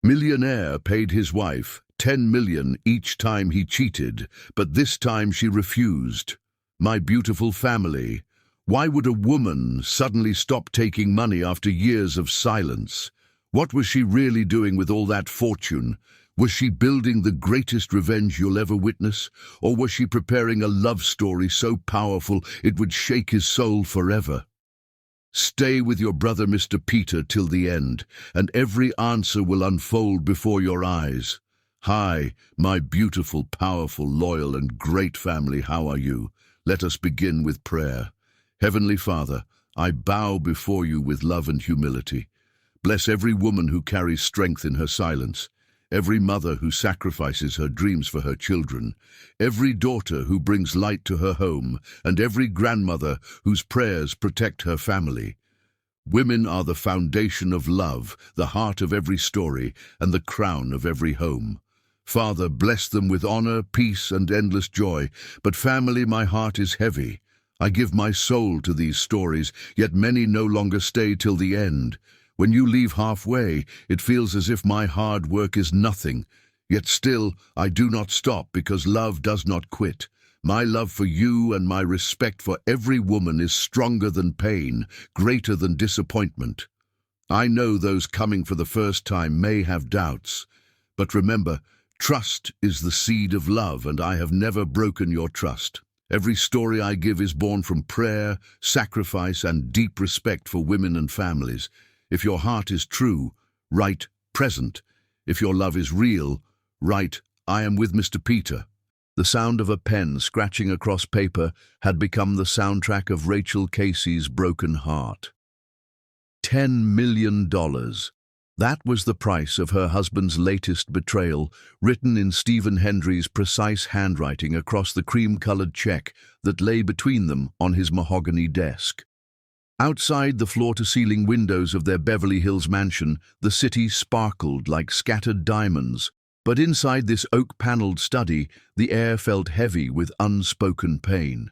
Millionaire paid his wife 10 million each time he cheated, but this time she refused. My beautiful family, why would a woman suddenly stop taking money after years of silence? What was she really doing with all that fortune? Was she building the greatest revenge you'll ever witness? Or was she preparing a love story so powerful it would shake his soul forever? Stay with your brother Mr. Peter till the end, and every answer will unfold before your eyes. Hi, my beautiful, powerful, loyal, and great family, how are you? Let us begin with prayer. Heavenly Father, I bow before you with love and humility. Bless every woman who carries strength in her silence, every mother who sacrifices her dreams for her children, every daughter who brings light to her home, and every grandmother whose prayers protect her family. Women are the foundation of love, the heart of every story, and the crown of every home. Father, bless them with honor, peace, and endless joy. But family, my heart is heavy. I give my soul to these stories, yet many no longer stay till the end. When you leave halfway, it feels as if my hard work is nothing. Yet still, I do not stop because love does not quit. My love for you and my respect for every woman is stronger than pain, greater than disappointment. I know those coming for the first time may have doubts, but remember, trust is the seed of love, and I have never broken your trust. Every story I give is born from prayer, sacrifice, and deep respect for women and families. If your heart is true, write present. If your love is real, write I am with Mr. Peter. The sound of a pen scratching across paper had become the soundtrack of Rachel Casey's broken heart. $10 million. That was the price of her husband's latest betrayal, written in Stephen Hendry's precise handwriting across the cream-colored check that lay between them on his mahogany desk. Outside the floor-to-ceiling windows of their Beverly Hills mansion, the city sparkled like scattered diamonds. But inside this oak-paneled study, the air felt heavy with unspoken pain.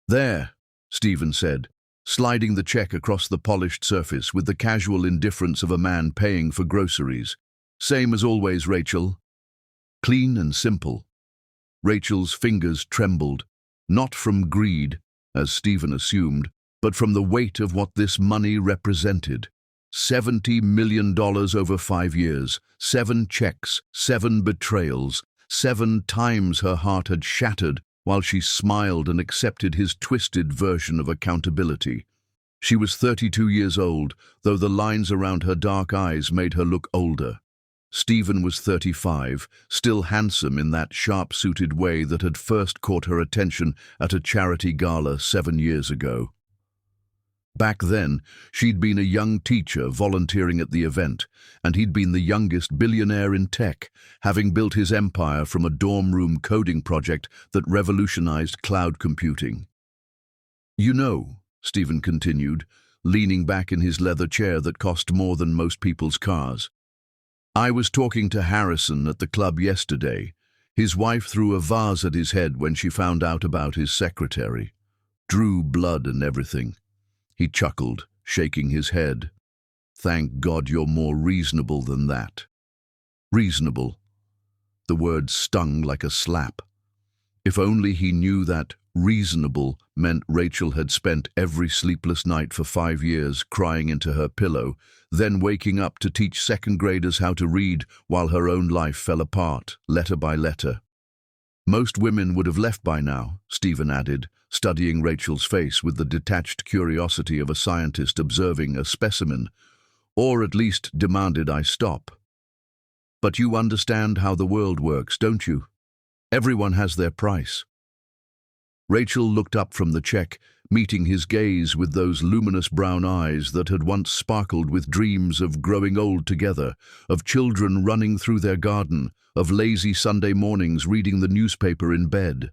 "There," Stephen said, sliding the check across the polished surface with the casual indifference of a man paying for groceries. "Same as always, Rachel." Clean and simple. Rachel's fingers trembled, not from greed, as Stephen assumed, but from the weight of what this money represented. $70 million over 5 years, 7 checks, 7 betrayals, 7 times her heart had shattered while she smiled and accepted his twisted version of accountability. She was 32 years old, though the lines around her dark eyes made her look older. Stephen was 35, still handsome in that sharp-suited way that had first caught her attention at a charity gala 7 years ago. Back then, she'd been a young teacher volunteering at the event, and he'd been the youngest billionaire in tech, having built his empire from a dorm room coding project that revolutionized cloud computing. "You know," Stephen continued, leaning back in his leather chair that cost more than most people's cars, "I was talking to Harrison at the club yesterday. His wife threw a vase at his head when she found out about his secretary. Drew blood and everything." He chuckled, shaking his head. "Thank God you're more reasonable than that." Reasonable. The word stung like a slap. If only he knew that reasonable meant Rachel had spent every sleepless night for 5 years crying into her pillow, then waking up to teach second graders how to read while her own life fell apart, letter by letter. Most women would have left by now, Stephen added, studying Rachel's face with the detached curiosity of a scientist observing a specimen, or at least demanded I stop. "But you understand how the world works, don't you? Everyone has their price." Rachel looked up from the check, meeting his gaze with those luminous brown eyes that had once sparkled with dreams of growing old together, of children running through their garden, of lazy Sunday mornings reading the newspaper in bed.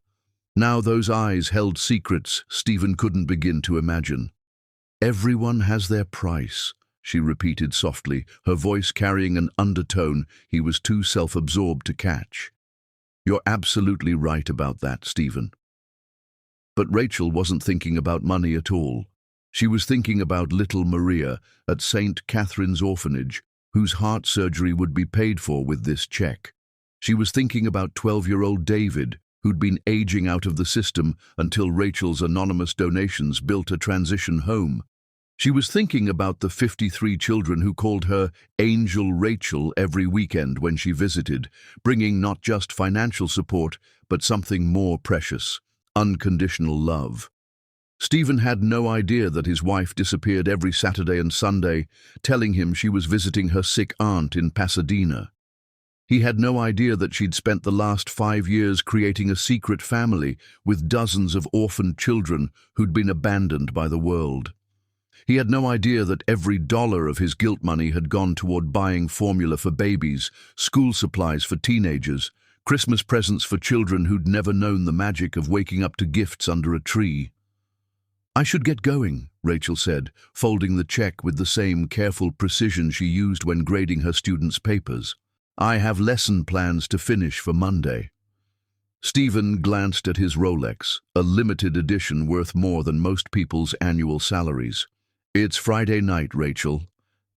Now those eyes held secrets Stephen couldn't begin to imagine. "Everyone has their price," she repeated softly, her voice carrying an undertone he was too self-absorbed to catch. "You're absolutely right about that, Stephen." But Rachel wasn't thinking about money at all. She was thinking about little Maria at St. Catherine's Orphanage, whose heart surgery would be paid for with this check. She was thinking about 12-year-old David, who'd been aging out of the system until Rachel's anonymous donations built a transition home. She was thinking about the 53 children who called her Angel Rachel every weekend when she visited, bringing not just financial support, but something more precious: unconditional love. Stephen had no idea that his wife disappeared every Saturday and Sunday, telling him she was visiting her sick aunt in Pasadena. He had no idea that she'd spent the last 5 years creating a secret family with dozens of orphaned children who'd been abandoned by the world. He had no idea that every dollar of his guilt money had gone toward buying formula for babies, school supplies for teenagers, Christmas presents for children who'd never known the magic of waking up to gifts under a tree. "I should get going," Rachel said, folding the check with the same careful precision she used when grading her students' papers. "I have lesson plans to finish for Monday." Stephen glanced at his Rolex, a limited edition worth more than most people's annual salaries. "It's Friday night, Rachel.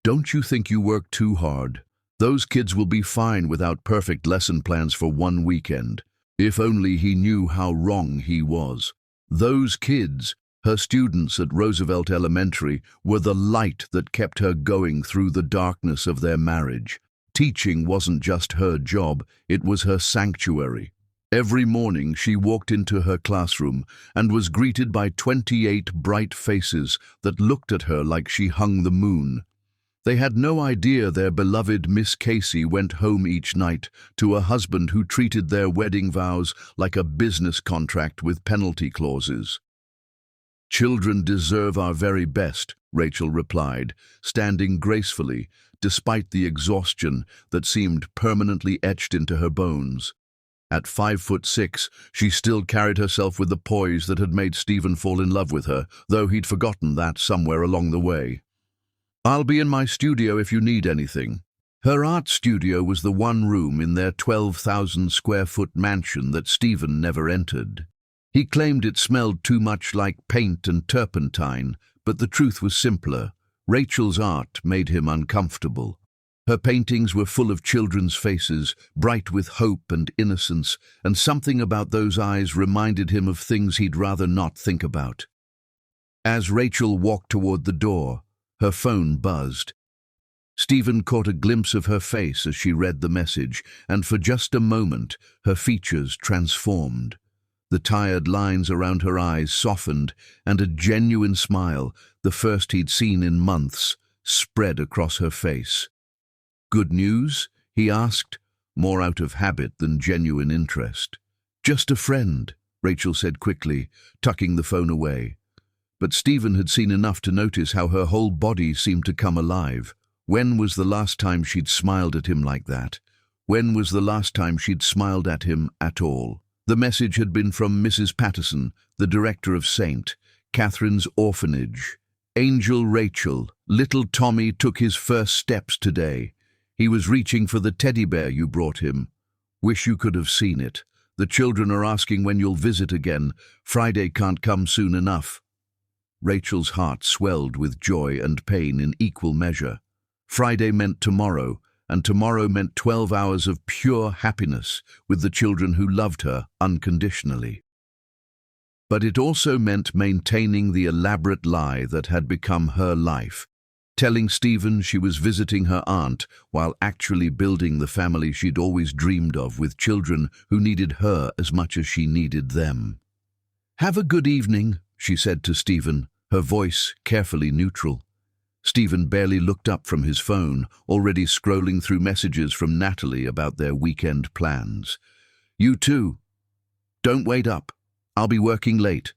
Don't you think you work too hard? Those kids will be fine without perfect lesson plans for one weekend." If only he knew how wrong he was. Those kids, her students at Roosevelt Elementary, were the light that kept her going through the darkness of their marriage. Teaching wasn't just her job, it was her sanctuary. Every morning she walked into her classroom and was greeted by 28 bright faces that looked at her like she hung the moon. They had no idea their beloved Miss Casey went home each night to a husband who treated their wedding vows like a business contract with penalty clauses. "Children deserve our very best," Rachel replied, standing gracefully, despite the exhaustion that seemed permanently etched into her bones. At 5'6", she still carried herself with the poise that had made Stephen fall in love with her, though he'd forgotten that somewhere along the way. "I'll be in my studio if you need anything." Her art studio was the one room in their 12,000-square-foot mansion that Stephen never entered. He claimed it smelled too much like paint and turpentine, but the truth was simpler. Rachel's art made him uncomfortable. Her paintings were full of children's faces, bright with hope and innocence, and something about those eyes reminded him of things he'd rather not think about. As Rachel walked toward the door, her phone buzzed. Stephen caught a glimpse of her face as she read the message, and for just a moment, her features transformed. The tired lines around her eyes softened, and a genuine smile, the first he'd seen in months, spread across her face. "Good news?" he asked, more out of habit than genuine interest. "Just a friend," Rachel said quickly, tucking the phone away. But Stephen had seen enough to notice how her whole body seemed to come alive. When was the last time she'd smiled at him like that? When was the last time she'd smiled at him at all? The message had been from Mrs. Patterson, the director of St. Catherine's Orphanage. "Angel Rachel, little Tommy took his first steps today. He was reaching for the teddy bear you brought him. Wish you could have seen it. The children are asking when you'll visit again. Friday can't come soon enough." Rachel's heart swelled with joy and pain in equal measure. Friday meant tomorrow, and tomorrow meant 12 hours of pure happiness with the children who loved her unconditionally. But it also meant maintaining the elaborate lie that had become her life, telling Stephen she was visiting her aunt while actually building the family she'd always dreamed of with children who needed her as much as she needed them. "Have a good evening," she said to Stephen, her voice carefully neutral. Stephen barely looked up from his phone, already scrolling through messages from Natalie about their weekend plans. "You too. Don't wait up. I'll be working late."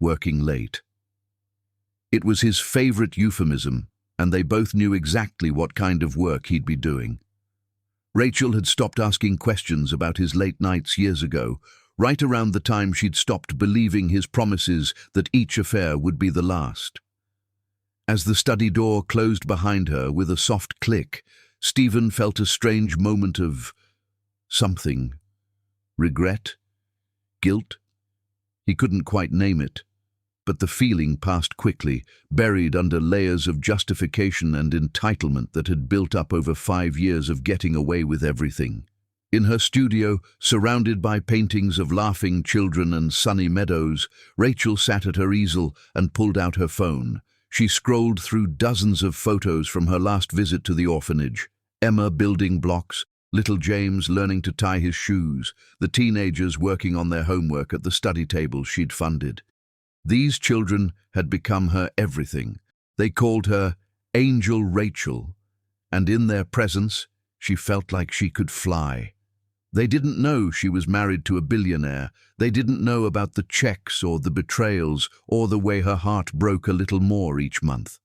Working late. It was his favorite euphemism, and they both knew exactly what kind of work he'd be doing. Rachel had stopped asking questions about his late nights years ago, right around the time she'd stopped believing his promises that each affair would be the last. As the study door closed behind her with a soft click, Stephen felt a strange moment of something. Regret? Guilt? He couldn't quite name it. but the feeling passed quickly, buried under layers of justification and entitlement that had built up over 5 years of getting away with everything. In her studio, surrounded by paintings of laughing children and sunny meadows, Rachel sat at her easel and pulled out her phone. She scrolled through dozens of photos from her last visit to the orphanage. Emma building blocks, little James learning to tie his shoes, the teenagers working on their homework at the study table she'd funded. These children had become her everything. They called her Angel Rachel, and in their presence, she felt like she could fly. They didn't know she was married to a billionaire. They didn't know about the checks or the betrayals or the way her heart broke a little more each month.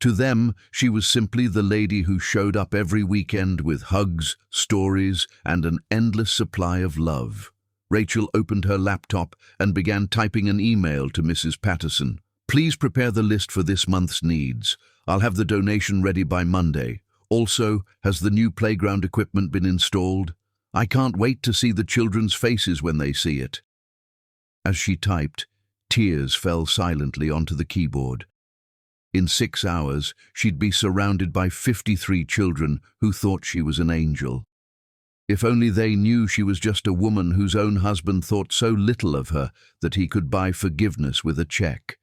To them, she was simply the lady who showed up every weekend with hugs, stories, and an endless supply of love. Rachel opened her laptop and began typing an email to Mrs. Patterson. "Please prepare the list for this month's needs. I'll have the donation ready by Monday. Also, has the new playground equipment been installed? I can't wait to see the children's faces when they see it." As she typed, tears fell silently onto the keyboard. In 6 hours, she'd be surrounded by 53 children who thought she was an angel. If only they knew she was just a woman whose own husband thought so little of her that he could buy forgiveness with a check.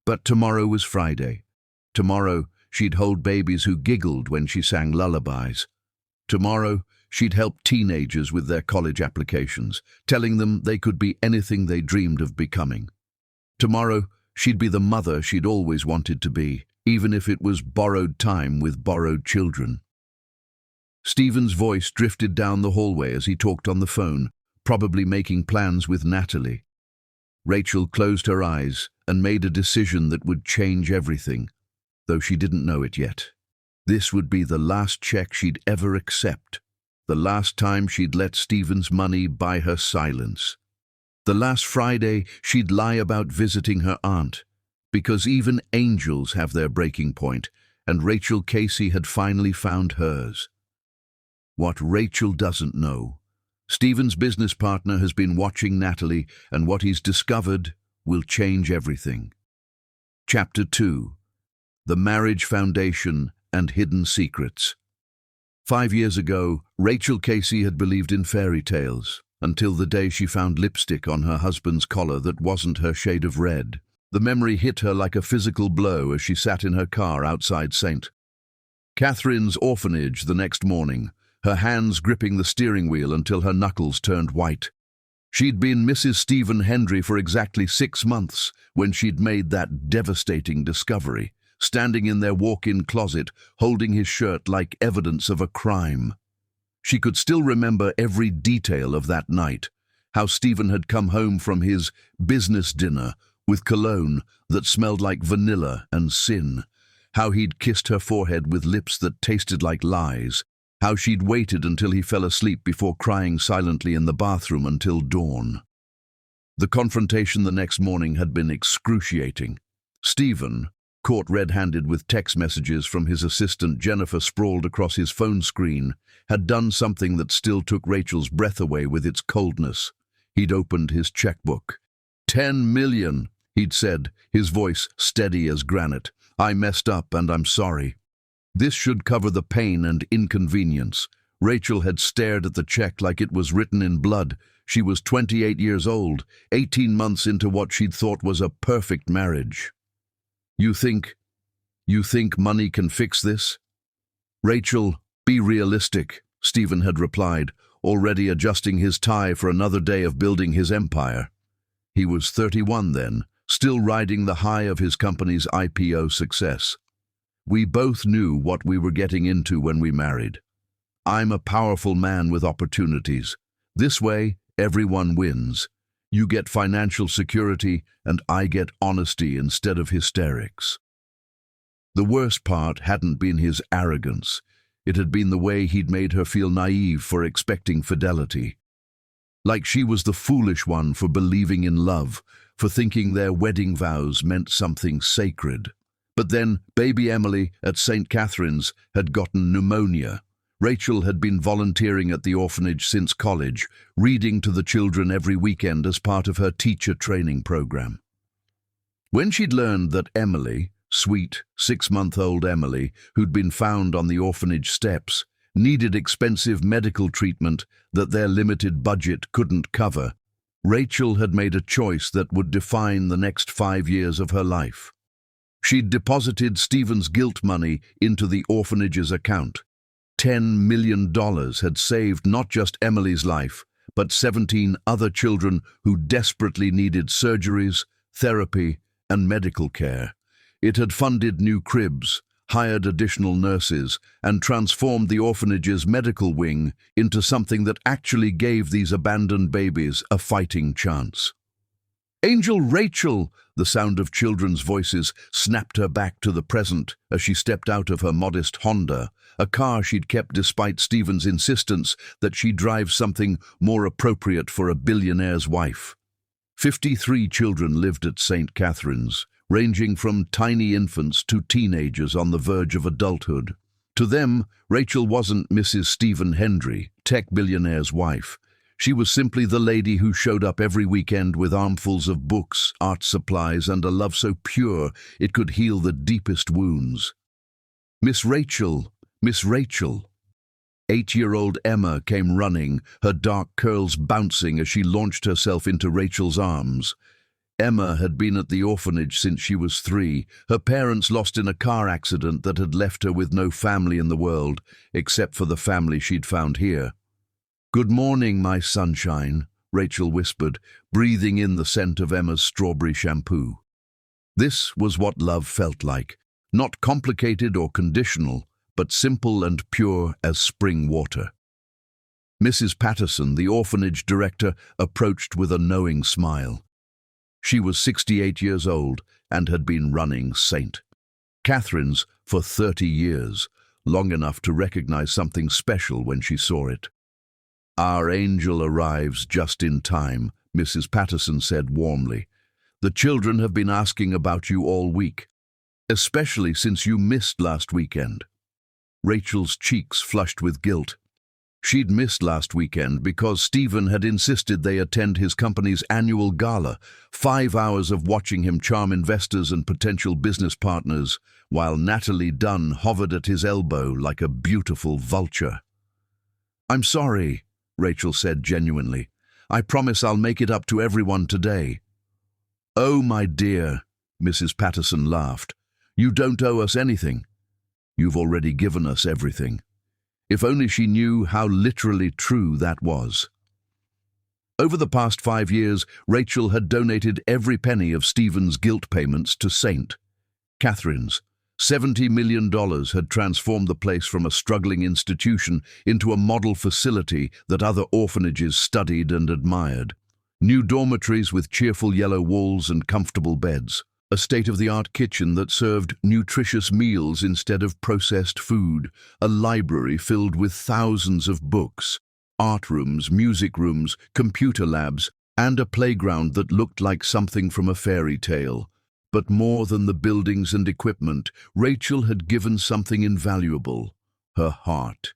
But tomorrow was Friday. Tomorrow, she'd hold babies who giggled when she sang lullabies. Tomorrow, she'd help teenagers with their college applications, telling them they could be anything they dreamed of becoming. Tomorrow, she'd be the mother she'd always wanted to be, even if it was borrowed time with borrowed children. Stephen's voice drifted down the hallway as he talked on the phone, probably making plans with Natalie. Rachel closed her eyes and made a decision that would change everything, though she didn't know it yet. This would be the last check she'd ever accept, the last time she'd let Stephen's money buy her silence. The last Friday she'd lie about visiting her aunt, because even angels have their breaking point, and Rachel Casey had finally found hers. What Rachel doesn't know, Stephen's business partner has been watching Natalie, and what he's discovered will change everything. Chapter 2. The Marriage Foundation and Hidden Secrets. 5 years ago, Rachel Casey had believed in fairy tales, until the day she found lipstick on her husband's collar that wasn't her shade of red. The memory hit her like a physical blow as she sat in her car outside St. Catherine's orphanage the next morning, her hands gripping the steering wheel until her knuckles turned white. She'd been Mrs. Stephen Hendry for exactly 6 months when she'd made that devastating discovery, standing in their walk-in closet, holding his shirt like evidence of a crime. She could still remember every detail of that night, how Stephen had come home from his business dinner with cologne that smelled like vanilla and sin, how he'd kissed her forehead with lips that tasted like lies, how she'd waited until he fell asleep before crying silently in the bathroom until dawn. The confrontation the next morning had been excruciating. Stephen, caught red-handed with text messages from his assistant Jennifer sprawled across his phone screen, had done something that still took Rachel's breath away with its coldness. He'd opened his checkbook. 10 million, he'd said, his voice steady as granite. "I messed up and I'm sorry." This should cover the pain and inconvenience. Rachel had stared at the check like it was written in blood. She was 28 years old, 18 months into what she'd thought was a perfect marriage. You think money can fix this?" "Rachel, be realistic," Stephen had replied, already adjusting his tie for another day of building his empire. He was 31 then, still riding the high of his company's IPO success. "We both knew what we were getting into when we married. I'm a powerful man with opportunities. This way, everyone wins. You get financial security, and I get honesty instead of hysterics." The worst part hadn't been his arrogance. It had been the way he'd made her feel naive for expecting fidelity. Like she was the foolish one for believing in love, for thinking their wedding vows meant something sacred. But then, baby Emily at St. Catherine's had gotten pneumonia. Rachel had been volunteering at the orphanage since college, reading to the children every weekend as part of her teacher training program. When she'd learned that Emily, sweet 6-month-old Emily, who'd been found on the orphanage steps, needed expensive medical treatment that their limited budget couldn't cover, Rachel had made a choice that would define the next 5 years of her life. She'd deposited Stephen's guilt money into the orphanage's account. $10 million had saved not just Emily's life, but 17 other children who desperately needed surgeries, therapy, and medical care. It had funded new cribs, hired additional nurses, and transformed the orphanage's medical wing into something that actually gave these abandoned babies a fighting chance. "Angel Rachel!" The sound of children's voices snapped her back to the present as she stepped out of her modest Honda, a car she'd kept despite Stephen's insistence that she drive something more appropriate for a billionaire's wife. 53 children lived at St. Catherine's, ranging from tiny infants to teenagers on the verge of adulthood. To them, Rachel wasn't Mrs. Stephen Hendry, tech billionaire's wife. She was simply the lady who showed up every weekend with armfuls of books, art supplies, and a love so pure it could heal the deepest wounds. "Miss Rachel, Miss Rachel." 8-year-old Emma came running, her dark curls bouncing as she launched herself into Rachel's arms. Emma had been at the orphanage since she was 3, her parents lost in a car accident that had left her with no family in the world, except for the family she'd found here. "Good morning, my sunshine," Rachel whispered, breathing in the scent of Emma's strawberry shampoo. This was what love felt like, not complicated or conditional, but simple and pure as spring water. Mrs. Patterson, the orphanage director, approached with a knowing smile. She was 68 years old and had been running St. Catherine's for 30 years, long enough to recognize something special when she saw it. "Our angel arrives just in time," Mrs. Patterson said warmly. "The children have been asking about you all week, especially since you missed last weekend." Rachel's cheeks flushed with guilt. She'd missed last weekend because Stephen had insisted they attend his company's annual gala, 5 hours of watching him charm investors and potential business partners, while Natalie Dunn hovered at his elbow like a beautiful vulture. "I'm sorry," Rachel said genuinely. "I promise I'll make it up to everyone today." "Oh, my dear," Mrs. Patterson laughed. "You don't owe us anything. You've already given us everything." If only she knew how literally true that was. Over the past 5 years, Rachel had donated every penny of Stephen's guilt payments to St. Catherine's. $70 million had transformed the place from a struggling institution into a model facility that other orphanages studied and admired. New dormitories with cheerful yellow walls and comfortable beds. A state-of-the-art kitchen that served nutritious meals instead of processed food, a library filled with thousands of books, art rooms, music rooms, computer labs, and a playground that looked like something from a fairy tale. But more than the buildings and equipment, Rachel had given something invaluable: her heart.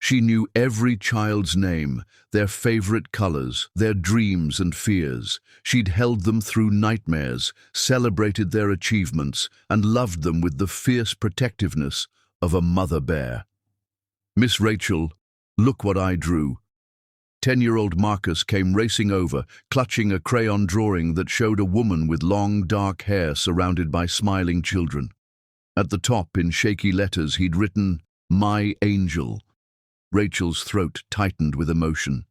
She knew every child's name, their favorite colors, their dreams and fears. She'd held them through nightmares, celebrated their achievements, and loved them with the fierce protectiveness of a mother bear. "Miss Rachel, look what I drew." 10-year-old Marcus came racing over, clutching a crayon drawing that showed a woman with long, dark hair surrounded by smiling children. At the top, in shaky letters, he'd written, "My Angel." Rachel's throat tightened with emotion.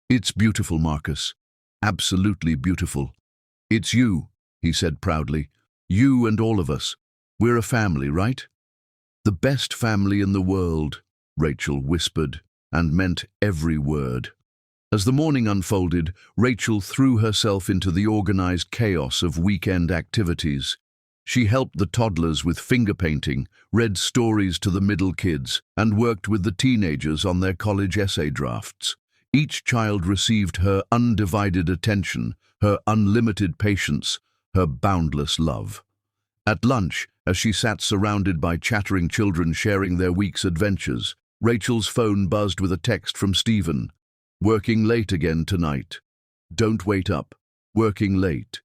"It's beautiful, Marcus. Absolutely beautiful." "It's you," he said proudly. "You and all of us. We're a family, right?" "The best family in the world," Rachel whispered, and meant every word. As the morning unfolded, Rachel threw herself into the organized chaos of weekend activities. She helped the toddlers with finger painting, read stories to the middle kids, and worked with the teenagers on their college essay drafts. Each child received her undivided attention, her unlimited patience, her boundless love. At lunch, as she sat surrounded by chattering children sharing their week's adventures, Rachel's phone buzzed with a text from Stephen. "Working late again tonight. Don't wait up. Working late."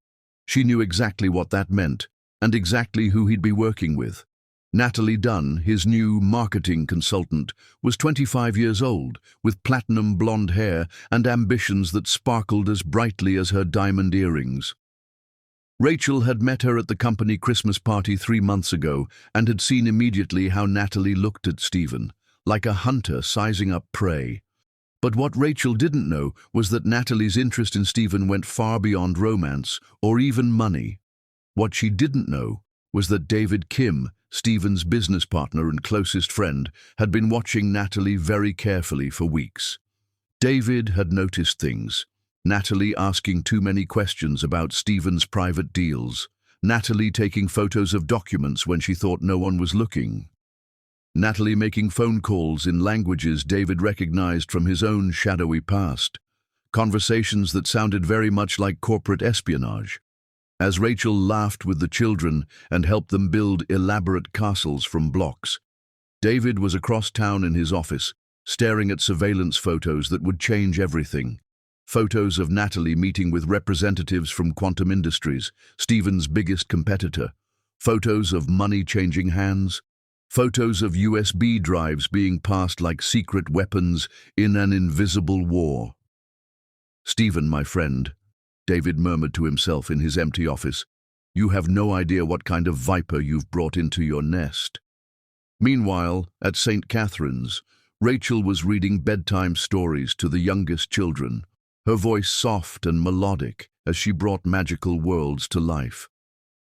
She knew exactly what that meant, and exactly who he'd be working with. Natalie Dunn, his new marketing consultant, was 25 years old, with platinum blonde hair and ambitions that sparkled as brightly as her diamond earrings. Rachel had met her at the company Christmas party 3 months ago and had seen immediately how Natalie looked at Stephen, like a hunter sizing up prey. But what Rachel didn't know was that Natalie's interest in Stephen went far beyond romance or even money. What she didn't know was that David Kim, Stephen's business partner and closest friend, had been watching Natalie very carefully for weeks. David had noticed things. Natalie asking too many questions about Stephen's private deals. Natalie taking photos of documents when she thought no one was looking. Natalie making phone calls in languages David recognized from his own shadowy past. Conversations that sounded very much like corporate espionage. As Rachel laughed with the children and helped them build elaborate castles from blocks, David was across town in his office, staring at surveillance photos that would change everything. Photos of Natalie meeting with representatives from Quantum Industries, Stephen's biggest competitor. Photos of money changing hands. Photos of USB drives being passed like secret weapons in an invisible war. "Stephen, my friend," David murmured to himself in his empty office, "you have no idea what kind of viper you've brought into your nest." Meanwhile, at St. Catherine's, Rachel was reading bedtime stories to the youngest children, her voice soft and melodic as she brought magical worlds to life.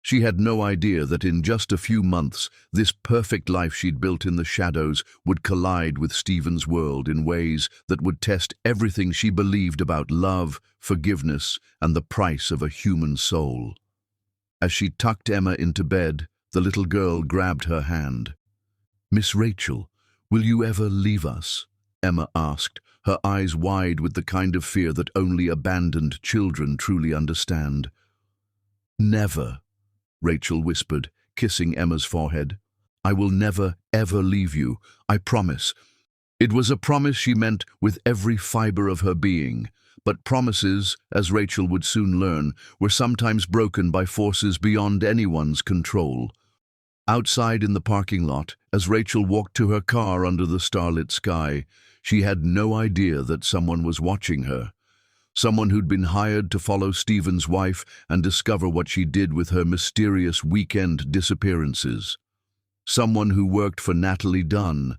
She had no idea that in just a few months, this perfect life she'd built in the shadows would collide with Stephen's world in ways that would test everything she believed about love, forgiveness, and the price of a human soul. As she tucked Emma into bed, the little girl grabbed her hand. "Miss Rachel, will you ever leave us?" Emma asked, her eyes wide with the kind of fear that only abandoned children truly understand. "Never," Rachel whispered, kissing Emma's forehead. "I will never, ever leave you, I promise." It was a promise she meant with every fiber of her being, but promises, as Rachel would soon learn, were sometimes broken by forces beyond anyone's control. Outside in the parking lot, as Rachel walked to her car under the starlit sky, she had no idea that someone was watching her. Someone who'd been hired to follow Stephen's wife and discover what she did with her mysterious weekend disappearances. Someone who worked for Natalie Dunn,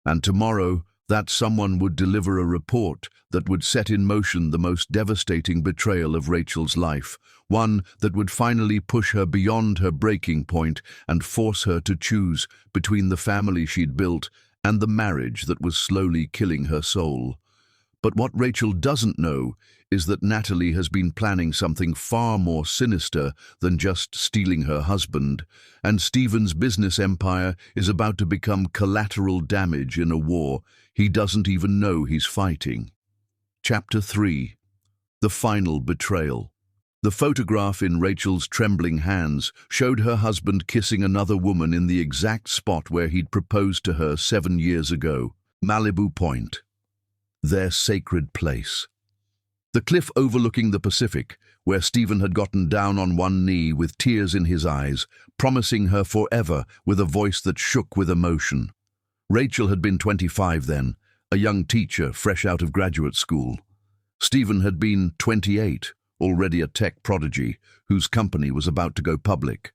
and tomorrow that someone would deliver a report that would set in motion the most devastating betrayal of Rachel's life, one that would finally push her beyond her breaking point and force her to choose between the family she'd built and the marriage that was slowly killing her soul. But what Rachel doesn't know is that Natalie has been planning something far more sinister than just stealing her husband, and Stephen's business empire is about to become collateral damage in a war he doesn't even know he's fighting. Chapter 3. The Final Betrayal. The photograph in Rachel's trembling hands showed her husband kissing another woman in the exact spot where he'd proposed to her 7 years ago, Malibu Point. Their sacred place. The cliff overlooking the Pacific, where Stephen had gotten down on one knee with tears in his eyes, promising her forever with a voice that shook with emotion. Rachel had been 25 then, a young teacher fresh out of graduate school. Stephen had been 28, already a tech prodigy, whose company was about to go public.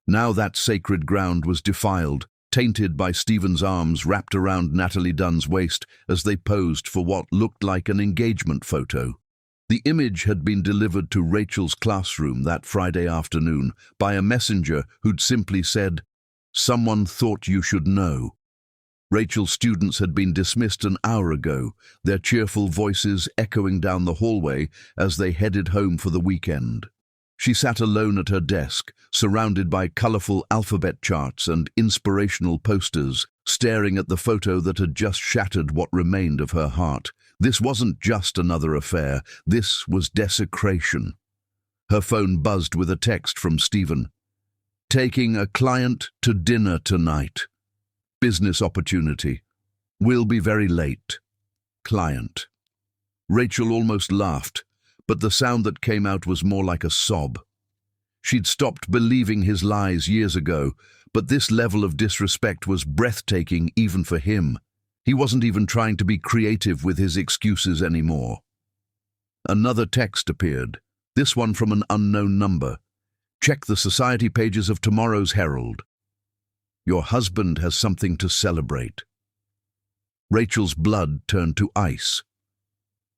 Now that sacred ground was defiled, tainted by Stephen's arms wrapped around Natalie Dunn's waist as they posed for what looked like an engagement photo. The image had been delivered to Rachel's classroom that Friday afternoon by a messenger who'd simply said, "Someone thought you should know." Rachel's students had been dismissed an hour ago, their cheerful voices echoing down the hallway as they headed home for the weekend. She sat alone at her desk, surrounded by colorful alphabet charts and inspirational posters, staring at the photo that had just shattered what remained of her heart. This wasn't just another affair, this was desecration. Her phone buzzed with a text from Stephen. "Taking a client to dinner tonight. Business opportunity. Will be very late. Client." Rachel almost laughed, but the sound that came out was more like a sob. She'd stopped believing his lies years ago, but this level of disrespect was breathtaking even for him. He wasn't even trying to be creative with his excuses anymore. Another text appeared, this one from an unknown number. Check the society pages of tomorrow's Herald. Your husband has something to celebrate. Rachel's blood turned to ice.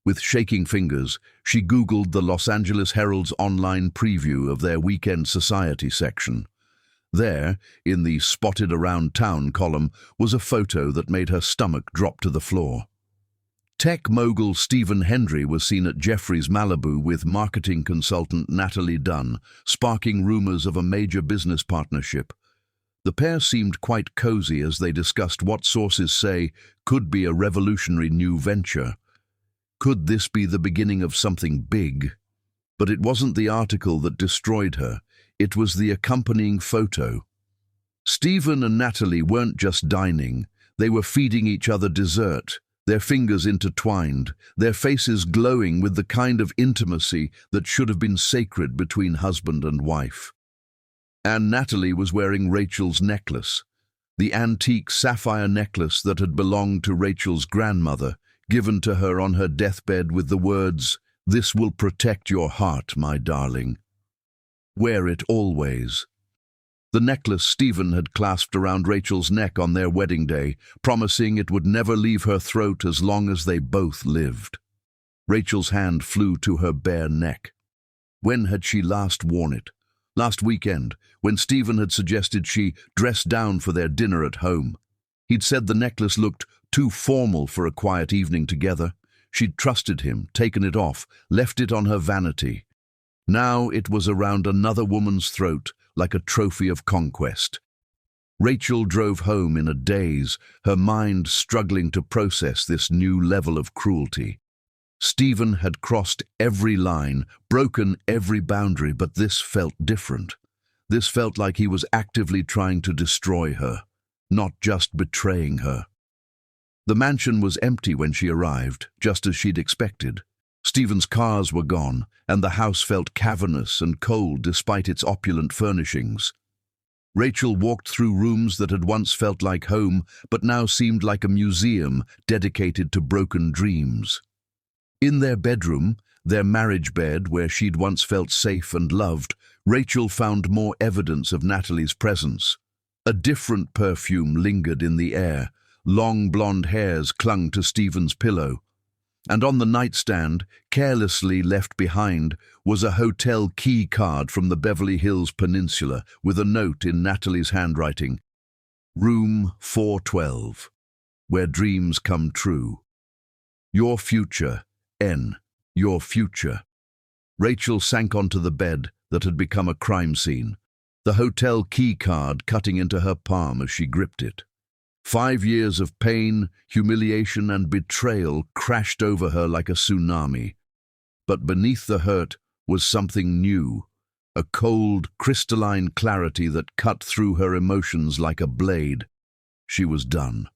With shaking fingers, she Googled the Los Angeles Herald's online preview of their weekend society section. There, in the Spotted Around Town column, was a photo that made her stomach drop to the floor. Tech mogul Stephen Hendry was seen at Jeffrey's Malibu with marketing consultant Natalie Dunn, sparking rumors of a major business partnership. The pair seemed quite cozy as they discussed what sources say could be a revolutionary new venture. Could this be the beginning of something big? But it wasn't the article that destroyed her. It was the accompanying photo. Stephen and Natalie weren't just dining. They were feeding each other dessert, their fingers intertwined, their faces glowing with the kind of intimacy that should have been sacred between husband and wife. And Natalie was wearing Rachel's necklace, the antique sapphire necklace that had belonged to Rachel's grandmother, given to her on her deathbed with the words, "This will protect your heart, my darling. Wear it always." The necklace Stephen had clasped around Rachel's neck on their wedding day, promising it would never leave her throat as long as they both lived. Rachel's hand flew to her bare neck. When had she last worn it? Last weekend, when Stephen had suggested she dress down for their dinner at home. He'd said the necklace looked too formal for a quiet evening together. She'd trusted him, taken it off, left it on her vanity. Now it was around another woman's throat, like a trophy of conquest. Rachel drove home in a daze, her mind struggling to process this new level of cruelty. Stephen had crossed every line, broken every boundary, but this felt different. This felt like he was actively trying to destroy her, not just betraying her. The mansion was empty when she arrived, just as she'd expected. Stephen's cars were gone, and the house felt cavernous and cold despite its opulent furnishings. Rachel walked through rooms that had once felt like home, but now seemed like a museum dedicated to broken dreams. In their bedroom, their marriage bed where she'd once felt safe and loved, Rachel found more evidence of Natalie's presence. A different perfume lingered in the air. Long blonde hairs clung to Stephen's pillow. And on the nightstand, carelessly left behind, was a hotel key card from the Beverly Hills Peninsula with a note in Natalie's handwriting. Room 412, where dreams come true. Your future, N. Your future. Rachel sank onto the bed that had become a crime scene, the hotel key card cutting into her palm as she gripped it. 5 years of pain, humiliation, and betrayal crashed over her like a tsunami. But beneath the hurt was something new, a cold, crystalline clarity that cut through her emotions like a blade. She was done.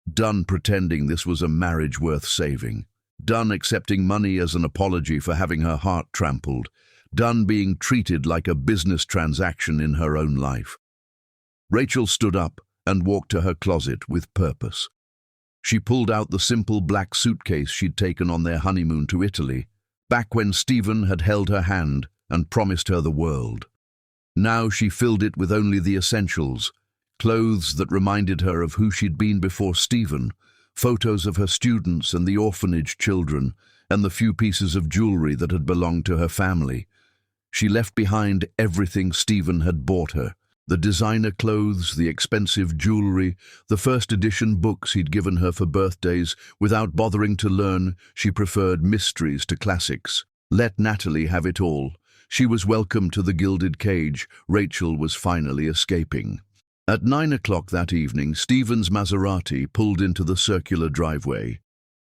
Done pretending this was a marriage worth saving. Done accepting money as an apology for having her heart trampled. Done being treated like a business transaction in her own life. Rachel stood up and walked to her closet with purpose. She pulled out the simple black suitcase she'd taken on their honeymoon to Italy, back when Stephen had held her hand and promised her the world. Now she filled it with only the essentials, clothes that reminded her of who she'd been before Stephen, photos of her students and the orphanage children, and the few pieces of jewelry that had belonged to her family. She left behind everything Stephen had bought her, the designer clothes, the expensive jewelry, the first-edition books he'd given her for birthdays. Without bothering to learn, she preferred mysteries to classics. Let Natalie have it all. She was welcome to the gilded cage. Rachel was finally escaping. At 9 o'clock that evening, Stephen's Maserati pulled into the circular driveway.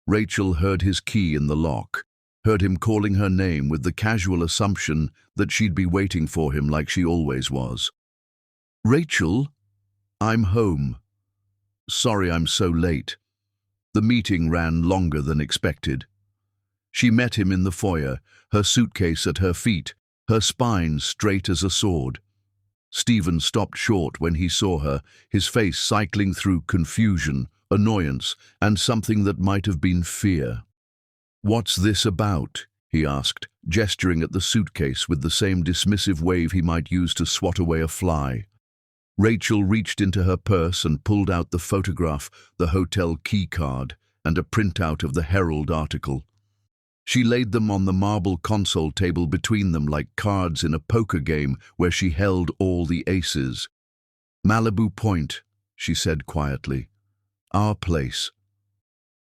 Rachel heard his key in the lock, heard him calling her name with the casual assumption that she'd be waiting for him like she always was. "Rachel, I'm home. Sorry I'm so late." The meeting ran longer than expected. She met him in the foyer, her suitcase at her feet, her spine straight as a sword. Stephen stopped short when he saw her, his face cycling through confusion, annoyance, and something that might have been fear. "What's this about?" he asked, gesturing at the suitcase with the same dismissive wave he might use to swat away a fly. Rachel reached into her purse and pulled out the photograph, the hotel key card, and a printout of the Herald article. She laid them on the marble console table between them like cards in a poker game where she held all the aces. "Malibu Point," she said quietly. "Our place.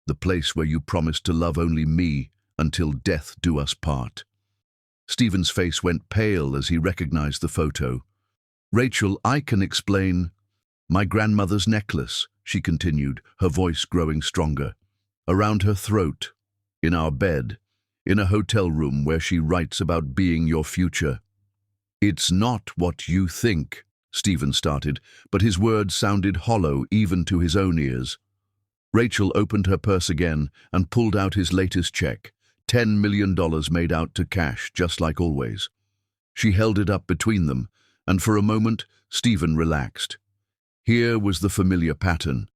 The place where you promised to love only me until death do us part." Stephen's face went pale as he recognized the photo. "Rachel, I can explain. My grandmother's necklace," she continued, her voice growing stronger. "Around her throat, in our bed, in a hotel room where she writes about being your future." "It's not what you think," Stephen started, but his words sounded hollow even to his own ears. Rachel opened her purse again and pulled out his latest check, $10 million made out to cash, just like always. She held it up between them, and for a moment, Stephen relaxed. Here was the familiar pattern.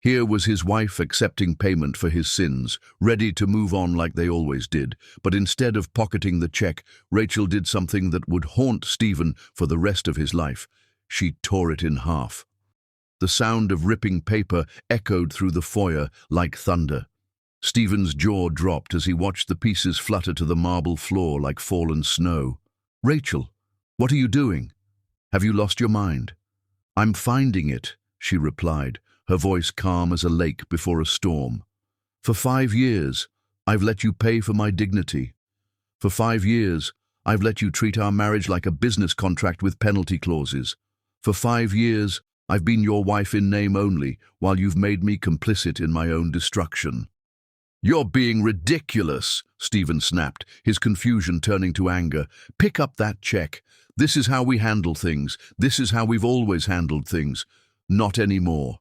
Here was his wife accepting payment for his sins, ready to move on like they always did. But instead of pocketing the check, Rachel did something that would haunt Stephen for the rest of his life. She tore it in half. The sound of ripping paper echoed through the foyer like thunder. Stephen's jaw dropped as he watched the pieces flutter to the marble floor like fallen snow. "Rachel, what are you doing? Have you lost your mind?" "I'm finding it," she replied, her voice calm as a lake before a storm. "For 5 years, I've let you pay for my dignity. For 5 years, I've let you treat our marriage like a business contract with penalty clauses. For 5 years, I've been your wife in name only, while you've made me complicit in my own destruction." "You're being ridiculous," Stephen snapped, his confusion turning to anger. "Pick up that check. This is how we handle things. This is how we've always handled things. Not anymore."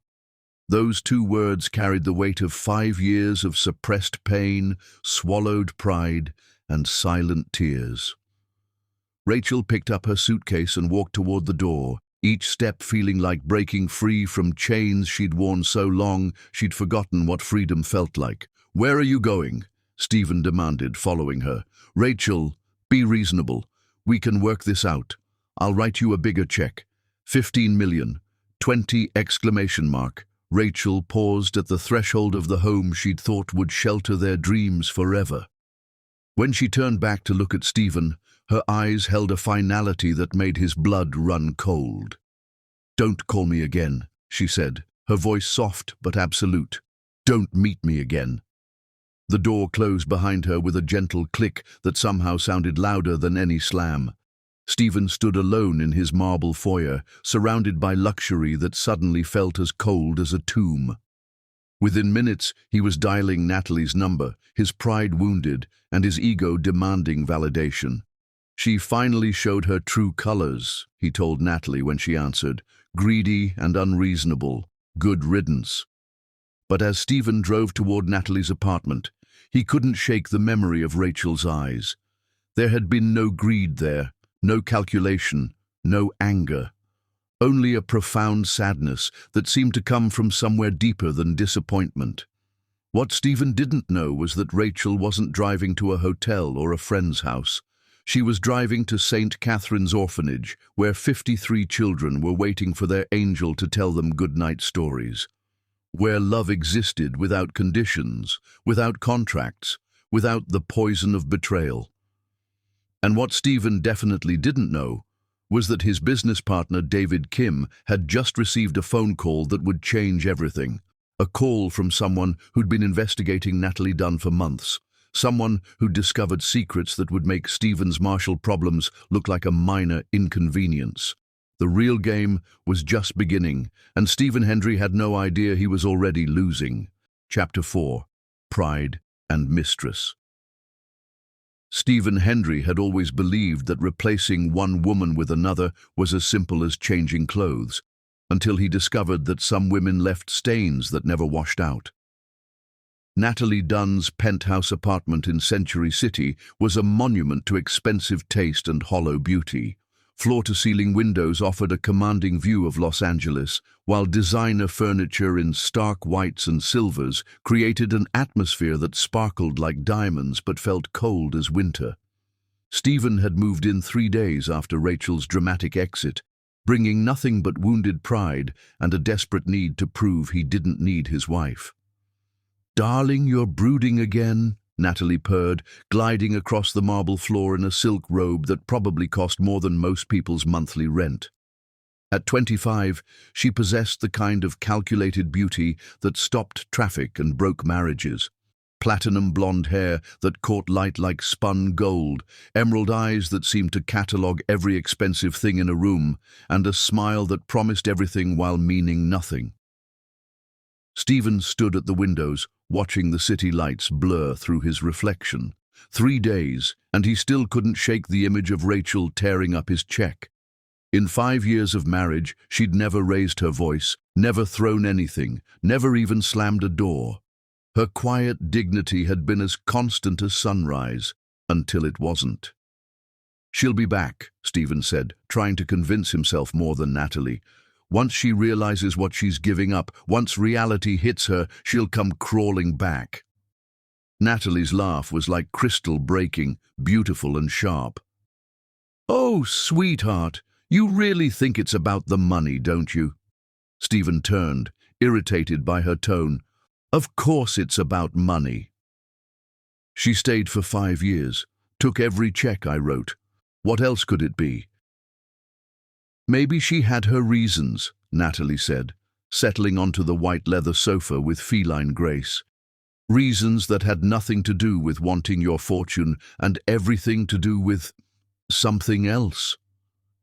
Those 2 words carried the weight of 5 years of suppressed pain, swallowed pride, and silent tears. Rachel picked up her suitcase and walked toward the door, each step feeling like breaking free from chains she'd worn so long she'd forgotten what freedom felt like. "Where are you going?" Stephen demanded, following her. "Rachel, be reasonable. We can work this out. I'll write you a bigger check. 15 million. 20 exclamation mark. Rachel paused at the threshold of the home she'd thought would shelter their dreams forever. When she turned back to look at Stephen, her eyes held a finality that made his blood run cold. "Don't call me again," she said, her voice soft but absolute. "Don't meet me again." The door closed behind her with a gentle click that somehow sounded louder than any slam. Stephen stood alone in his marble foyer, surrounded by luxury that suddenly felt as cold as a tomb. Within minutes, he was dialing Natalie's number, his pride wounded and his ego demanding validation. "She finally showed her true colors," he told Natalie when she answered. "Greedy and unreasonable. Good riddance." But as Stephen drove toward Natalie's apartment, he couldn't shake the memory of Rachel's eyes. There had been no greed there, no calculation, no anger. Only a profound sadness that seemed to come from somewhere deeper than disappointment. What Stephen didn't know was that Rachel wasn't driving to a hotel or a friend's house. She was driving to St. Catherine's Orphanage, where 53 children were waiting for their angel to tell them goodnight stories. Where love existed without conditions, without contracts, without the poison of betrayal. And what Stephen definitely didn't know was that his business partner David Kim had just received a phone call that would change everything. A call from someone who'd been investigating Natalie Dunn for months. Someone who'd discovered secrets that would make Stephen's Marshall problems look like a minor inconvenience. The real game was just beginning, and Stephen Hendry had no idea he was already losing. Chapter 4. Pride and Mistress. Stephen Hendry had always believed that replacing one woman with another was as simple as changing clothes, until he discovered that some women left stains that never washed out. Natalie Dunn's penthouse apartment in Century City was a monument to expensive taste and hollow beauty. Floor-to-ceiling windows offered a commanding view of Los Angeles, while designer furniture in stark whites and silvers created an atmosphere that sparkled like diamonds but felt cold as winter. Stephen had moved in 3 days after Rachel's dramatic exit, bringing nothing but wounded pride and a desperate need to prove he didn't need his wife. "Darling, you're brooding again," Natalie purred, gliding across the marble floor in a silk robe that probably cost more than most people's monthly rent. At 25, she possessed the kind of calculated beauty that stopped traffic and broke marriages. Platinum blonde hair that caught light like spun gold, emerald eyes that seemed to catalogue every expensive thing in a room, and a smile that promised everything while meaning nothing. Stephen stood at the windows, watching the city lights blur through his reflection. 3 days, and he still couldn't shake the image of Rachel tearing up his check. In 5 years of marriage, she'd never raised her voice, never thrown anything, never even slammed a door. Her quiet dignity had been as constant as sunrise, until it wasn't. "She'll be back," Stephen said, trying to convince himself more than Natalie. "Once she realizes what she's giving up, once reality hits her, she'll come crawling back." Natalie's laugh was like crystal breaking, beautiful and sharp. "Oh, sweetheart, you really think it's about the money, don't you?" Stephen turned, irritated by her tone. "Of course it's about money." "She stayed for 5 years, took every check I wrote. What else could it be?" "Maybe she had her reasons," Natalie said, settling onto the white leather sofa with feline grace. "Reasons that had nothing to do with wanting your fortune and everything to do with something else."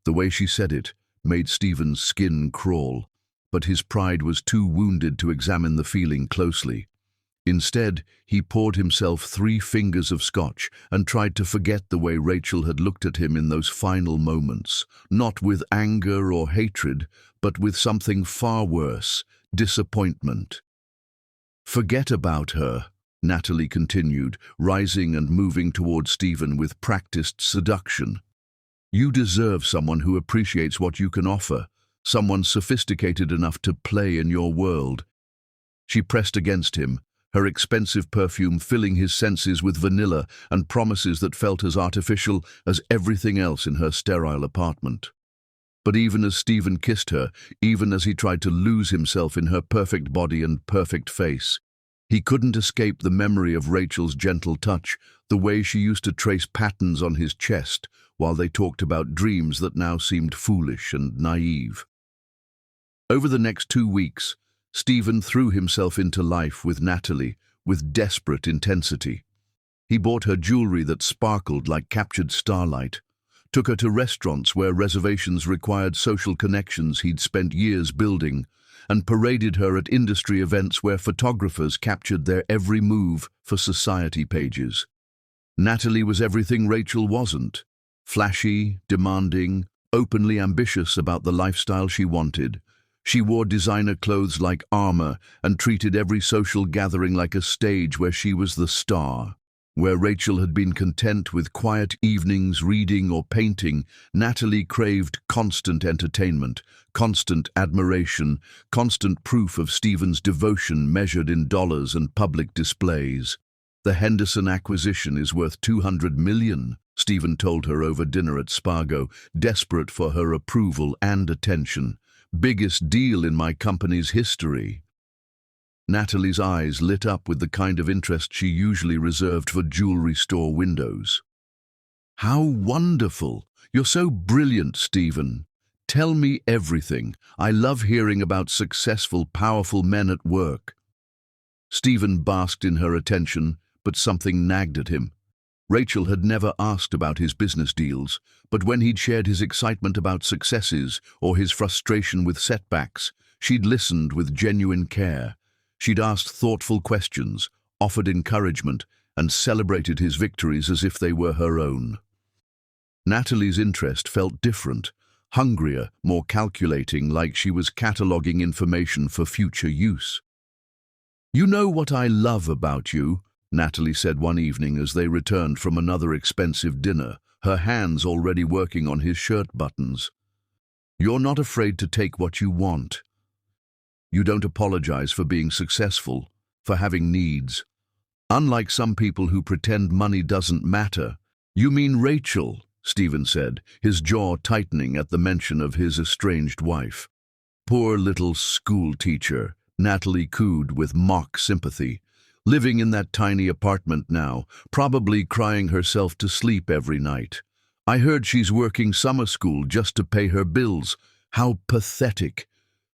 The way she said it made Stephen's skin crawl, but his pride was too wounded to examine the feeling closely. Instead, he poured himself 3 fingers of scotch and tried to forget the way Rachel had looked at him in those final moments, not with anger or hatred, but with something far worse, disappointment. "Forget about her," Natalie continued, rising and moving toward Stephen with practiced seduction. "You deserve someone who appreciates what you can offer, someone sophisticated enough to play in your world." She pressed against him, her expensive perfume filling his senses with vanilla and promises that felt as artificial as everything else in her sterile apartment. But even as Stephen kissed her, even as he tried to lose himself in her perfect body and perfect face, he couldn't escape the memory of Rachel's gentle touch, the way she used to trace patterns on his chest while they talked about dreams that now seemed foolish and naive. Over the next 2 weeks, Stephen threw himself into life with Natalie with desperate intensity. He bought her jewelry that sparkled like captured starlight, took her to restaurants where reservations required social connections he'd spent years building, and paraded her at industry events where photographers captured their every move for society pages. Natalie was everything Rachel wasn't: flashy, demanding, openly ambitious about the lifestyle she wanted. She wore designer clothes like armor and treated every social gathering like a stage where she was the star. Where Rachel had been content with quiet evenings reading or painting, Natalie craved constant entertainment, constant admiration, constant proof of Stephen's devotion measured in dollars and public displays. "The Henderson acquisition is worth $200 million, Stephen told her over dinner at Spargo, desperate for her approval and attention. "Biggest deal in my company's history." Natalie's eyes lit up with the kind of interest she usually reserved for jewelry store windows. "How wonderful! You're so brilliant, Stephen. Tell me everything. I love hearing about successful, powerful men at work." Stephen basked in her attention, but something nagged at him. Rachel had never asked about his business deals, but when he'd shared his excitement about successes or his frustration with setbacks, she'd listened with genuine care. She'd asked thoughtful questions, offered encouragement, and celebrated his victories as if they were her own. Natalie's interest felt different, hungrier, more calculating, like she was cataloguing information for future use. You know what I love about you, Natalie said one evening as they returned from another expensive dinner, her hands already working on his shirt buttons. You're not afraid to take what you want. You don't apologize for being successful, for having needs. Unlike some people who pretend money doesn't matter. You mean Rachel, Stephen said, his jaw tightening at the mention of his estranged wife. Poor little school teacher, Natalie cooed with mock sympathy, living in that tiny apartment now, probably crying herself to sleep every night. I heard she's working summer school just to pay her bills. How pathetic.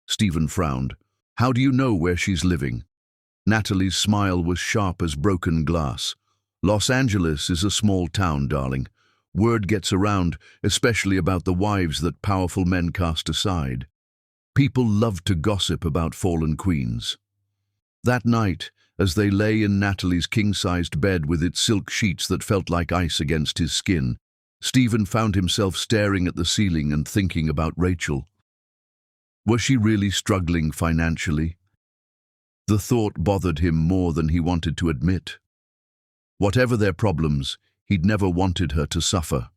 Stephen frowned. How do you know where she's living? Natalie's smile was sharp as broken glass. Los Angeles is a small town, darling. Word gets around, especially about the wives that powerful men cast aside. People love to gossip about fallen queens. That night, as they lay in Natalie's king-sized bed with its silk sheets that felt like ice against his skin, Stephen found himself staring at the ceiling and thinking about Rachel. Was she really struggling financially? The thought bothered him more than he wanted to admit. Whatever their problems, he'd never wanted her to suffer.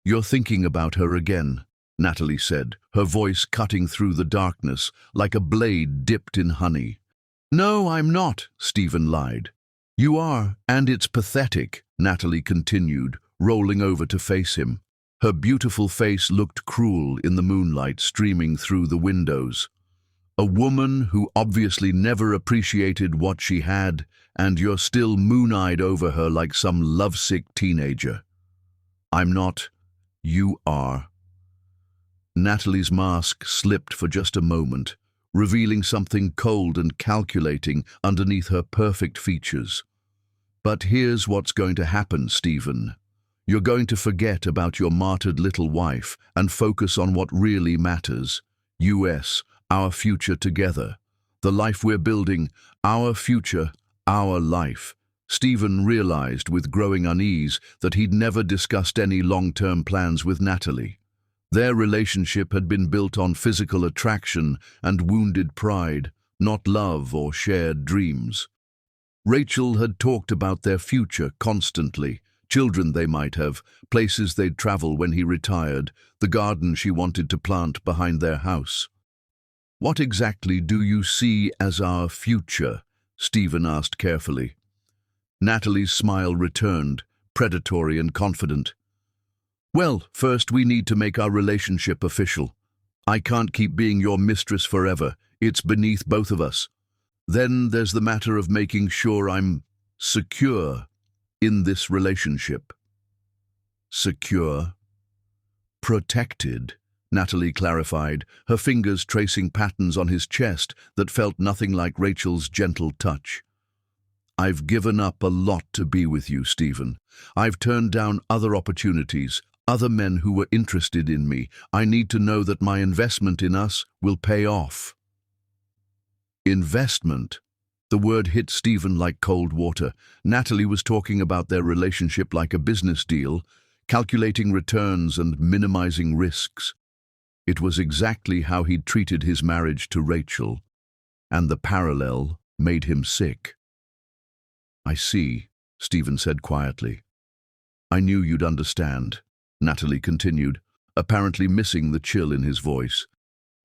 You're thinking about her again, Natalie said, her voice cutting through the darkness like a blade dipped in honey. No, I'm not, Stephen lied. You are, and it's pathetic, Natalie continued, rolling over to face him. Her beautiful face looked cruel in the moonlight streaming through the windows. A woman who obviously never appreciated what she had, and you're still moon-eyed over her like some lovesick teenager. I'm not. You are. Natalie's mask slipped for just a moment, revealing something cold and calculating underneath her perfect features. But here's what's going to happen, Stephen. You're going to forget about your martyred little wife and focus on what really matters. US, our future together. The life we're building, our future, our life. Stephen realized with growing unease that he'd never discussed any long-term plans with Natalie. Their relationship had been built on physical attraction and wounded pride, not love or shared dreams. Rachel had talked about their future constantly, children they might have, places they'd travel when he retired, the garden she wanted to plant behind their house. What exactly do you see as our future? Stephen asked carefully. Natalie's smile returned, predatory and confident. Well, first we need to make our relationship official. I can't keep being your mistress forever. It's beneath both of us. Then there's the matter of making sure I'm secure in this relationship. Secure? Protected, Natalie clarified, her fingers tracing patterns on his chest that felt nothing like Rachel's gentle touch. I've given up a lot to be with you, Stephen. I've turned down other opportunities, other men who were interested in me. I need to know that my investment in us will pay off. Investment? The word hit Stephen like cold water. Natalie was talking about their relationship like a business deal, calculating returns and minimizing risks. It was exactly how he'd treated his marriage to Rachel, and the parallel made him sick. I see, Stephen said quietly. I knew you'd understand, Natalie continued, apparently missing the chill in his voice.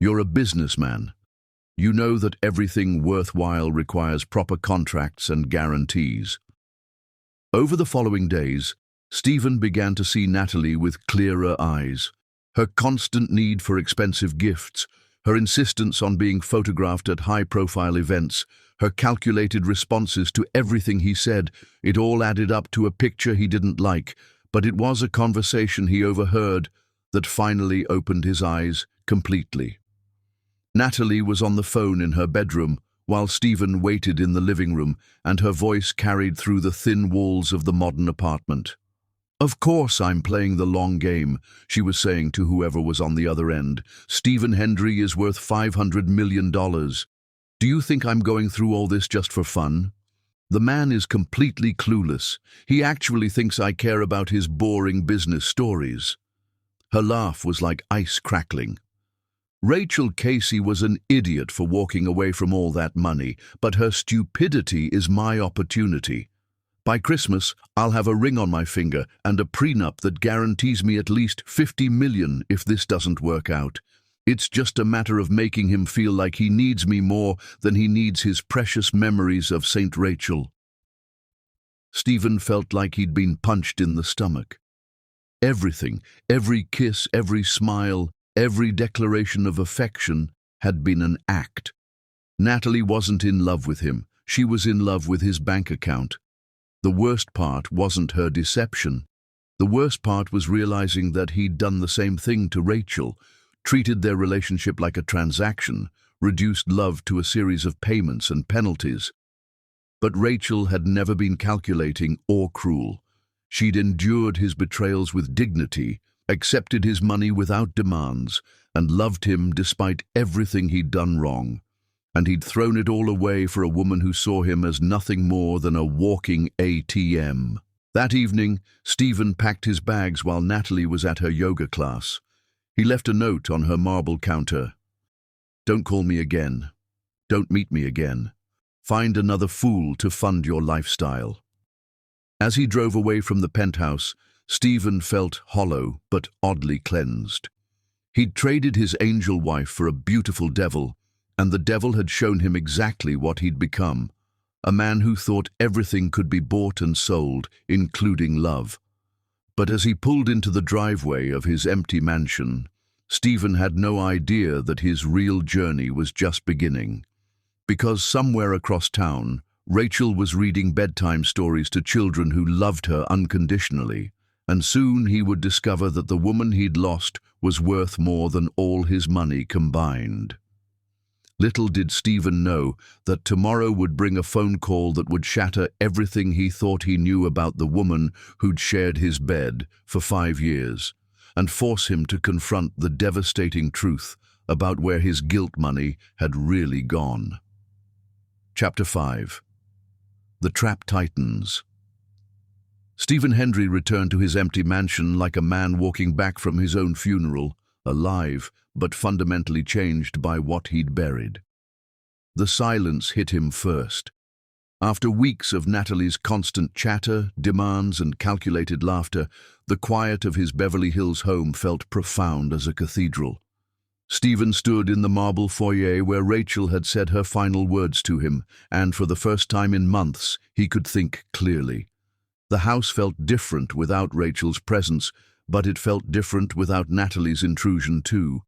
You're a businessman. You know that everything worthwhile requires proper contracts and guarantees. Over the following days, Stephen began to see Natalie with clearer eyes. Her constant need for expensive gifts, her insistence on being photographed at high-profile events, her calculated responses to everything he said, it all added up to a picture he didn't like, but it was a conversation he overheard that finally opened his eyes completely. Natalie was on the phone in her bedroom, while Stephen waited in the living room, and her voice carried through the thin walls of the modern apartment. Of course I'm playing the long game, she was saying to whoever was on the other end. Stephen Hendry is worth $500 million. Do you think I'm going through all this just for fun? The man is completely clueless. He actually thinks I care about his boring business stories. Her laugh was like ice crackling. Rachel Casey was an idiot for walking away from all that money, but her stupidity is my opportunity. By Christmas, I'll have a ring on my finger and a prenup that guarantees me at least 50 million if this doesn't work out. It's just a matter of making him feel like he needs me more than he needs his precious memories of St. Rachel. Stephen felt like he'd been punched in the stomach. Everything, every kiss, every smile, every declaration of affection had been an act. Natalie wasn't in love with him. She was in love with his bank account. The worst part wasn't her deception. The worst part was realizing that he'd done the same thing to Rachel, treated their relationship like a transaction, reduced love to a series of payments and penalties. But Rachel had never been calculating or cruel. She'd endured his betrayals with dignity, accepted his money without demands, and loved him despite everything he'd done wrong. And he'd thrown it all away for a woman who saw him as nothing more than a walking ATM. That evening, Stephen packed his bags while Natalie was at her yoga class. He left a note on her marble counter. "Don't call me again. Don't meet me again. Find another fool to fund your lifestyle." As he drove away from the penthouse, Stephen felt hollow but oddly cleansed. He'd traded his angel wife for a beautiful devil, and the devil had shown him exactly what he'd become, a man who thought everything could be bought and sold, including love. But as he pulled into the driveway of his empty mansion, Stephen had no idea that his real journey was just beginning. Because somewhere across town, Rachel was reading bedtime stories to children who loved her unconditionally, and soon he would discover that the woman he'd lost was worth more than all his money combined. Little did Stephen know that tomorrow would bring a phone call that would shatter everything he thought he knew about the woman who'd shared his bed for 5 years, and force him to confront the devastating truth about where his guilt money had really gone. Chapter 5. The Trap Tightens. Stephen Hendry returned to his empty mansion like a man walking back from his own funeral, alive but fundamentally changed by what he'd buried. The silence hit him first. After weeks of Natalie's constant chatter, demands, and calculated laughter, the quiet of his Beverly Hills home felt profound as a cathedral. Stephen stood in the marble foyer where Rachel had said her final words to him, and for the first time in months, he could think clearly. The house felt different without Rachel's presence, but it felt different without Natalie's intrusion too.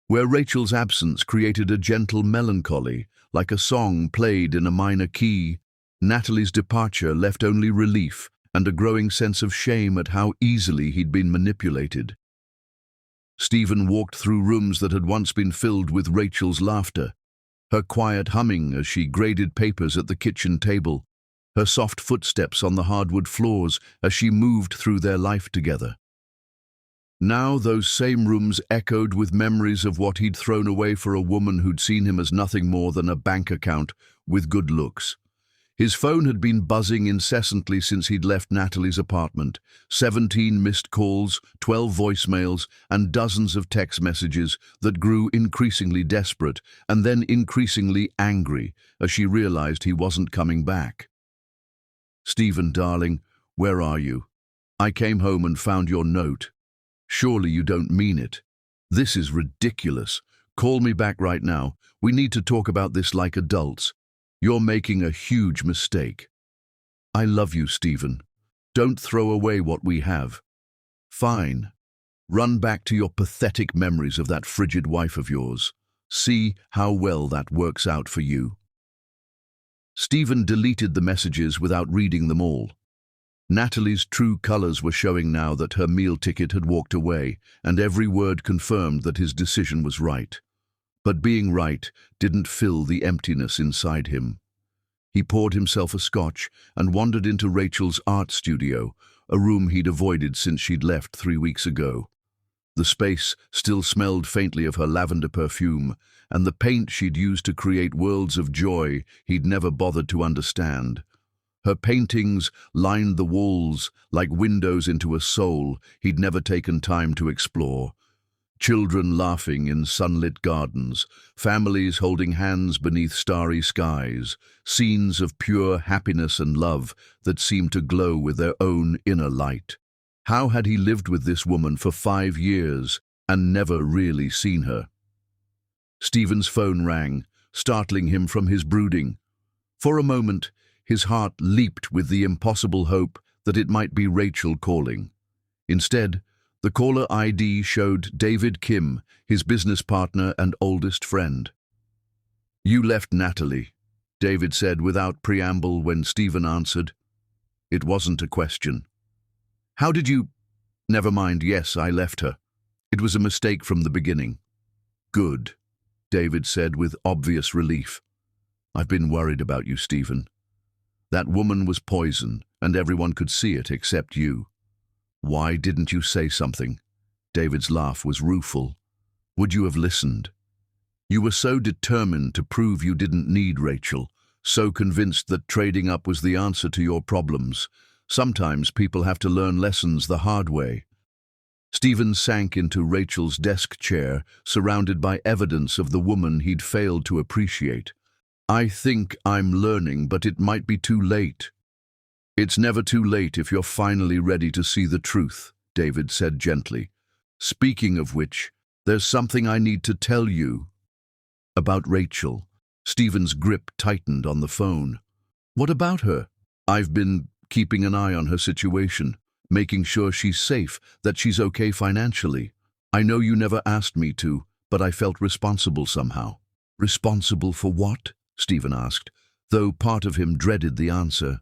Where Rachel's absence created a gentle melancholy, like a song played in a minor key, Natalie's departure left only relief and a growing sense of shame at how easily he'd been manipulated. Stephen walked through rooms that had once been filled with Rachel's laughter, her quiet humming as she graded papers at the kitchen table, her soft footsteps on the hardwood floors as she moved through their life together. Now those same rooms echoed with memories of what he'd thrown away for a woman who'd seen him as nothing more than a bank account with good looks. His phone had been buzzing incessantly since he'd left Natalie's apartment. 17 missed calls, 12 voicemails, and dozens of text messages that grew increasingly desperate and then increasingly angry as she realized he wasn't coming back. "Stephen, darling, where are you? I came home and found your note. Surely you don't mean it. This is ridiculous. Call me back right now. We need to talk about this like adults. You're making a huge mistake. I love you, Stephen. Don't throw away what we have. Fine. Run back to your pathetic memories of that frigid wife of yours. See how well that works out for you." Stephen deleted the messages without reading them all. Natalie's true colors were showing now that her meal ticket had walked away, and every word confirmed that his decision was right. But being right didn't fill the emptiness inside him. He poured himself a scotch and wandered into Rachel's art studio, a room he'd avoided since she'd left 3 weeks ago. The space still smelled faintly of her lavender perfume, and the paint she'd used to create worlds of joy he'd never bothered to understand. Her paintings lined the walls like windows into a soul he'd never taken time to explore. Children laughing in sunlit gardens, families holding hands beneath starry skies, scenes of pure happiness and love that seemed to glow with their own inner light. How had he lived with this woman for 5 years and never really seen her? Stephen's phone rang, startling him from his brooding. For a moment, his heart leaped with the impossible hope that it might be Rachel calling. Instead, the caller ID showed David Kim, his business partner and oldest friend. "You left Natalie," David said without preamble when Stephen answered. It wasn't a question. "How did you—" "Never mind, yes, I left her. It was a mistake from the beginning." "Good," David said with obvious relief. "I've been worried about you, Stephen. That woman was poison, and everyone could see it except you. Why didn't you say something?" David's laugh was rueful. "Would you have listened? You were so determined to prove you didn't need Rachel, so convinced that trading up was the answer to your problems. Sometimes people have to learn lessons the hard way." Stephen sank into Rachel's desk chair, surrounded by evidence of the woman he'd failed to appreciate. "I think I'm learning, but it might be too late." "It's never too late if you're finally ready to see the truth," David said gently. "Speaking of which, there's something I need to tell you." "About Rachel." Stephen's grip tightened on the phone. "What about her?" "I've been keeping an eye on her situation, making sure she's safe, that she's okay financially. I know you never asked me to, but I felt responsible somehow." "Responsible for what?" Stephen asked, though part of him dreaded the answer.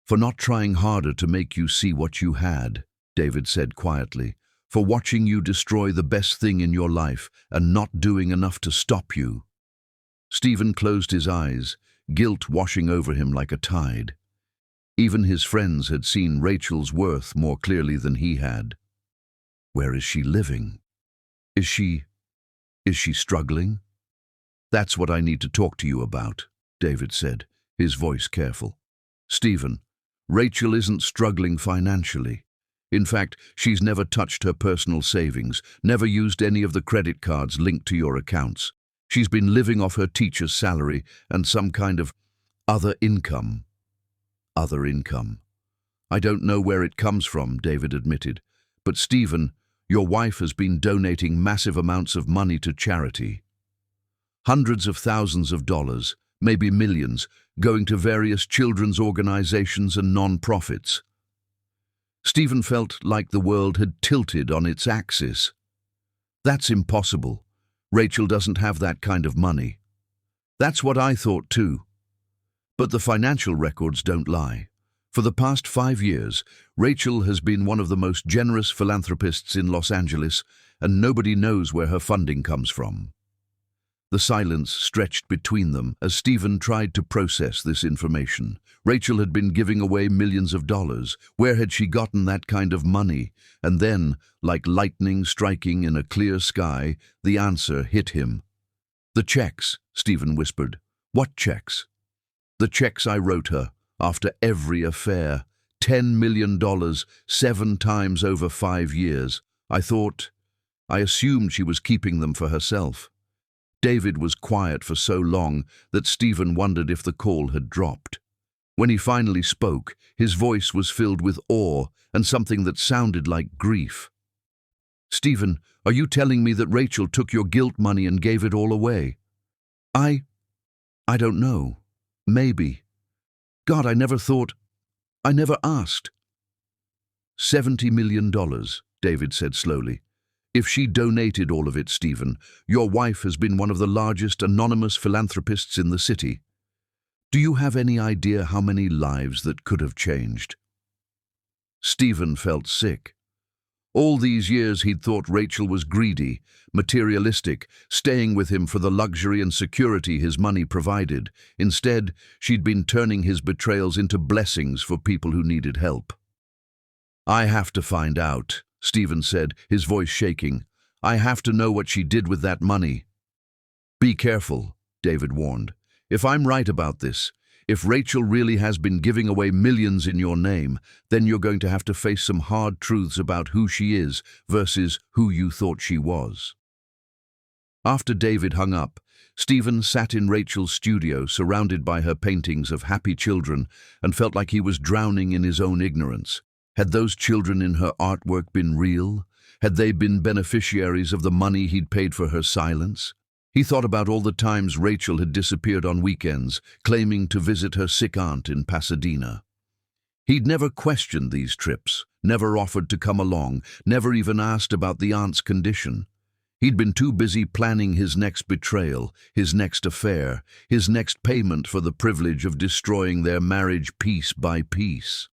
"For not trying harder to make you see what you had," David said quietly. "For watching you destroy the best thing in your life and not doing enough to stop you." Stephen closed his eyes, guilt washing over him like a tide. Even his friends had seen Rachel's worth more clearly than he had. "Where is she living? Is she struggling?" "That's what I need to talk to you about," David said, his voice careful. "Stephen, Rachel isn't struggling financially. In fact, she's never touched her personal savings, never used any of the credit cards linked to your accounts. She's been living off her teacher's salary and some kind of other income." "Other income. I don't know where it comes from," David admitted. "But Stephen, your wife has been donating massive amounts of money to charity. Hundreds of thousands of dollars, maybe millions, going to various children's organizations and non-profits." Stephen felt like the world had tilted on its axis. "That's impossible. Rachel doesn't have that kind of money." "That's what I thought too. But the financial records don't lie. For the past 5 years, Rachel has been one of the most generous philanthropists in Los Angeles, and nobody knows where her funding comes from." The silence stretched between them as Stephen tried to process this information. Rachel had been giving away millions of dollars. Where had she gotten that kind of money? And then, like lightning striking in a clear sky, the answer hit him. "The checks," Stephen whispered. "What checks?" "The checks I wrote her, after every affair. $10 million, 7 times over 5 years. I assumed she was keeping them for herself." David was quiet for so long that Stephen wondered if the call had dropped. When he finally spoke, his voice was filled with awe and something that sounded like grief. "Stephen, are you telling me that Rachel took your guilt money and gave it all away?" I don't know. Maybe. God, I never asked." $70 million, David said slowly. "If she donated all of it, Stephen, your wife has been one of the largest anonymous philanthropists in the city. Do you have any idea how many lives that could have changed?" Stephen felt sick. All these years he'd thought Rachel was greedy, materialistic, staying with him for the luxury and security his money provided. Instead, she'd been turning his betrayals into blessings for people who needed help. "I have to find out," Stephen said, his voice shaking. "I have to know what she did with that money." "Be careful," David warned. "If I'm right about this, If Rachel really has been giving away millions in your name, then you're going to have to face some hard truths about who she is versus who you thought she was. After David hung up, Stephen sat in Rachel's studio surrounded by her paintings of happy children and felt like he was drowning in his own ignorance. Had those children in her artwork been real? Had they been beneficiaries of the money he'd paid for her silence? He thought about all the times Rachel had disappeared on weekends, claiming to visit her sick aunt in Pasadena. He'd never questioned these trips, never offered to come along, never even asked about the aunt's condition. He'd been too busy planning his next betrayal, his next affair, his next payment for the privilege of destroying their marriage piece by piece.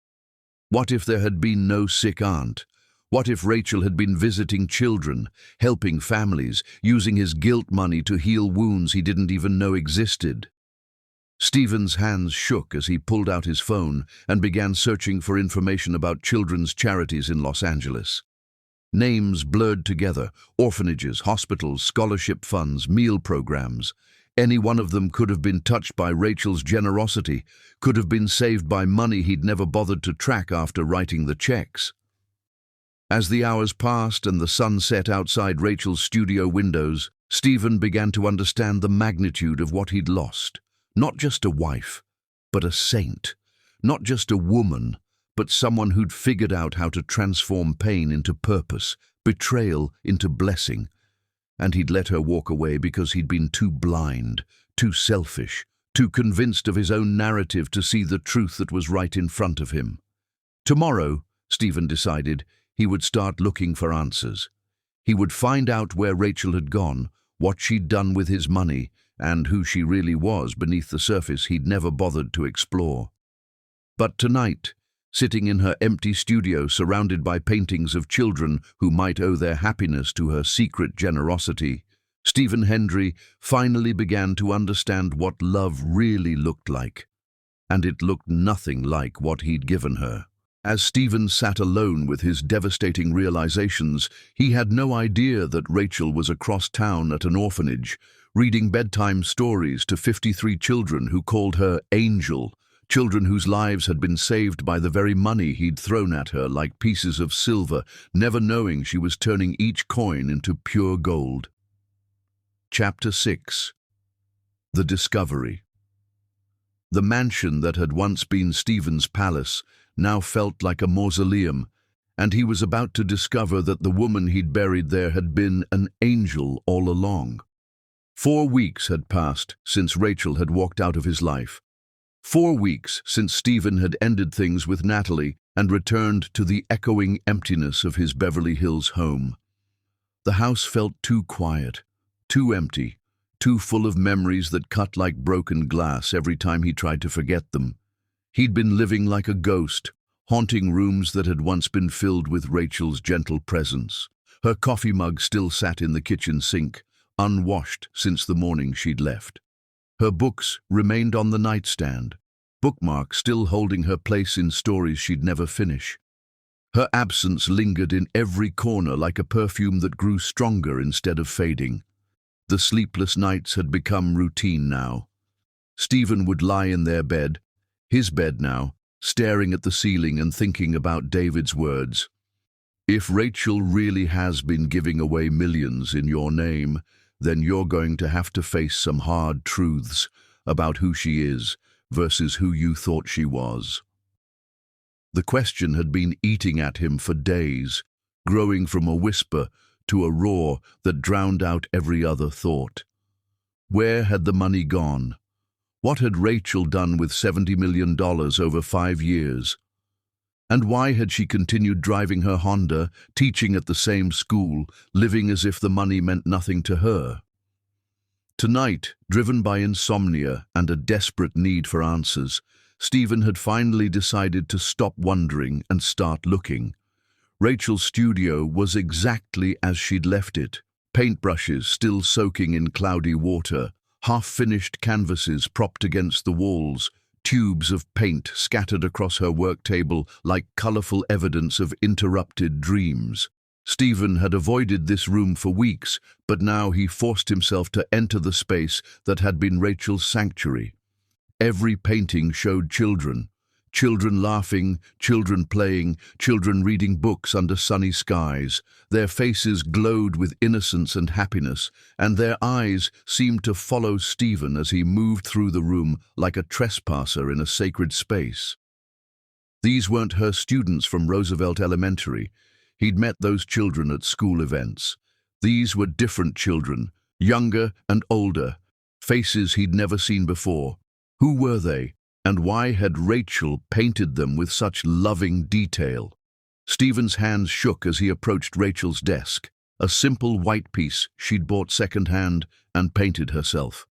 What if there had been no sick aunt? What if Rachel had been visiting children, helping families, using his guilt money to heal wounds he didn't even know existed? Stephen's hands shook as he pulled out his phone and began searching for information about children's charities in Los Angeles. Names blurred together: orphanages, hospitals, scholarship funds, meal programs. Any one of them could have been touched by Rachel's generosity, could have been saved by money he'd never bothered to track after writing the checks. As the hours passed and the sun set outside Rachel's studio windows, Stephen began to understand the magnitude of what he'd lost. Not just a wife, but a saint. Not just a woman, but someone who'd figured out how to transform pain into purpose, betrayal into blessing. And he'd let her walk away because he'd been too blind, too selfish, too convinced of his own narrative to see the truth that was right in front of him. Tomorrow, Stephen decided, he would start looking for answers. He would find out where Rachel had gone, what she'd done with his money, and who she really was beneath the surface he'd never bothered to explore. But tonight, sitting in her empty studio surrounded by paintings of children who might owe their happiness to her secret generosity, Stephen Hendry finally began to understand what love really looked like. And it looked nothing like what he'd given her. As Stephen sat alone with his devastating realizations, he had no idea that Rachel was across town at an orphanage, reading bedtime stories to 53 children who called her Angel, children whose lives had been saved by the very money he'd thrown at her like pieces of silver, never knowing she was turning each coin into pure gold. Chapter 6. The Discovery. The mansion that had once been Stephen's palace now felt like a mausoleum, and he was about to discover that the woman he'd buried there had been an angel all along. 4 weeks had passed since Rachel had walked out of his life. 4 weeks since Stephen had ended things with Natalie and returned to the echoing emptiness of his Beverly Hills home. The house felt too quiet, too empty, too full of memories that cut like broken glass every time he tried to forget them. He'd been living like a ghost, haunting rooms that had once been filled with Rachel's gentle presence. Her coffee mug still sat in the kitchen sink, unwashed since the morning she'd left. Her books remained on the nightstand, bookmarks still holding her place in stories she'd never finish. Her absence lingered in every corner like a perfume that grew stronger instead of fading. The sleepless nights had become routine now. Stephen would lie in their bed, his bed now, staring at the ceiling and thinking about David's words. If Rachel really has been giving away millions in your name, then you're going to have to face some hard truths about who she is versus who you thought she was. The question had been eating at him for days, growing from a whisper to a roar that drowned out every other thought. Where had the money gone? What had Rachel done with $70 million over 5 years? And why had she continued driving her Honda, teaching at the same school, living as if the money meant nothing to her? Tonight, driven by insomnia and a desperate need for answers, Stephen had finally decided to stop wondering and start looking. Rachel's studio was exactly as she'd left it, paintbrushes still soaking in cloudy water, half-finished canvases propped against the walls, tubes of paint scattered across her work table like colorful evidence of interrupted dreams. Stephen had avoided this room for weeks, but now he forced himself to enter the space that had been Rachel's sanctuary. Every painting showed children. Children laughing, children playing, children reading books under sunny skies. Their faces glowed with innocence and happiness, and their eyes seemed to follow Stephen as he moved through the room like a trespasser in a sacred space. These weren't her students from Roosevelt Elementary. He'd met those children at school events. These were different children, younger and older, faces he'd never seen before. Who were they? And why had Rachel painted them with such loving detail? Stephen's hands shook as he approached Rachel's desk, a simple white piece she'd bought second-hand and painted herself.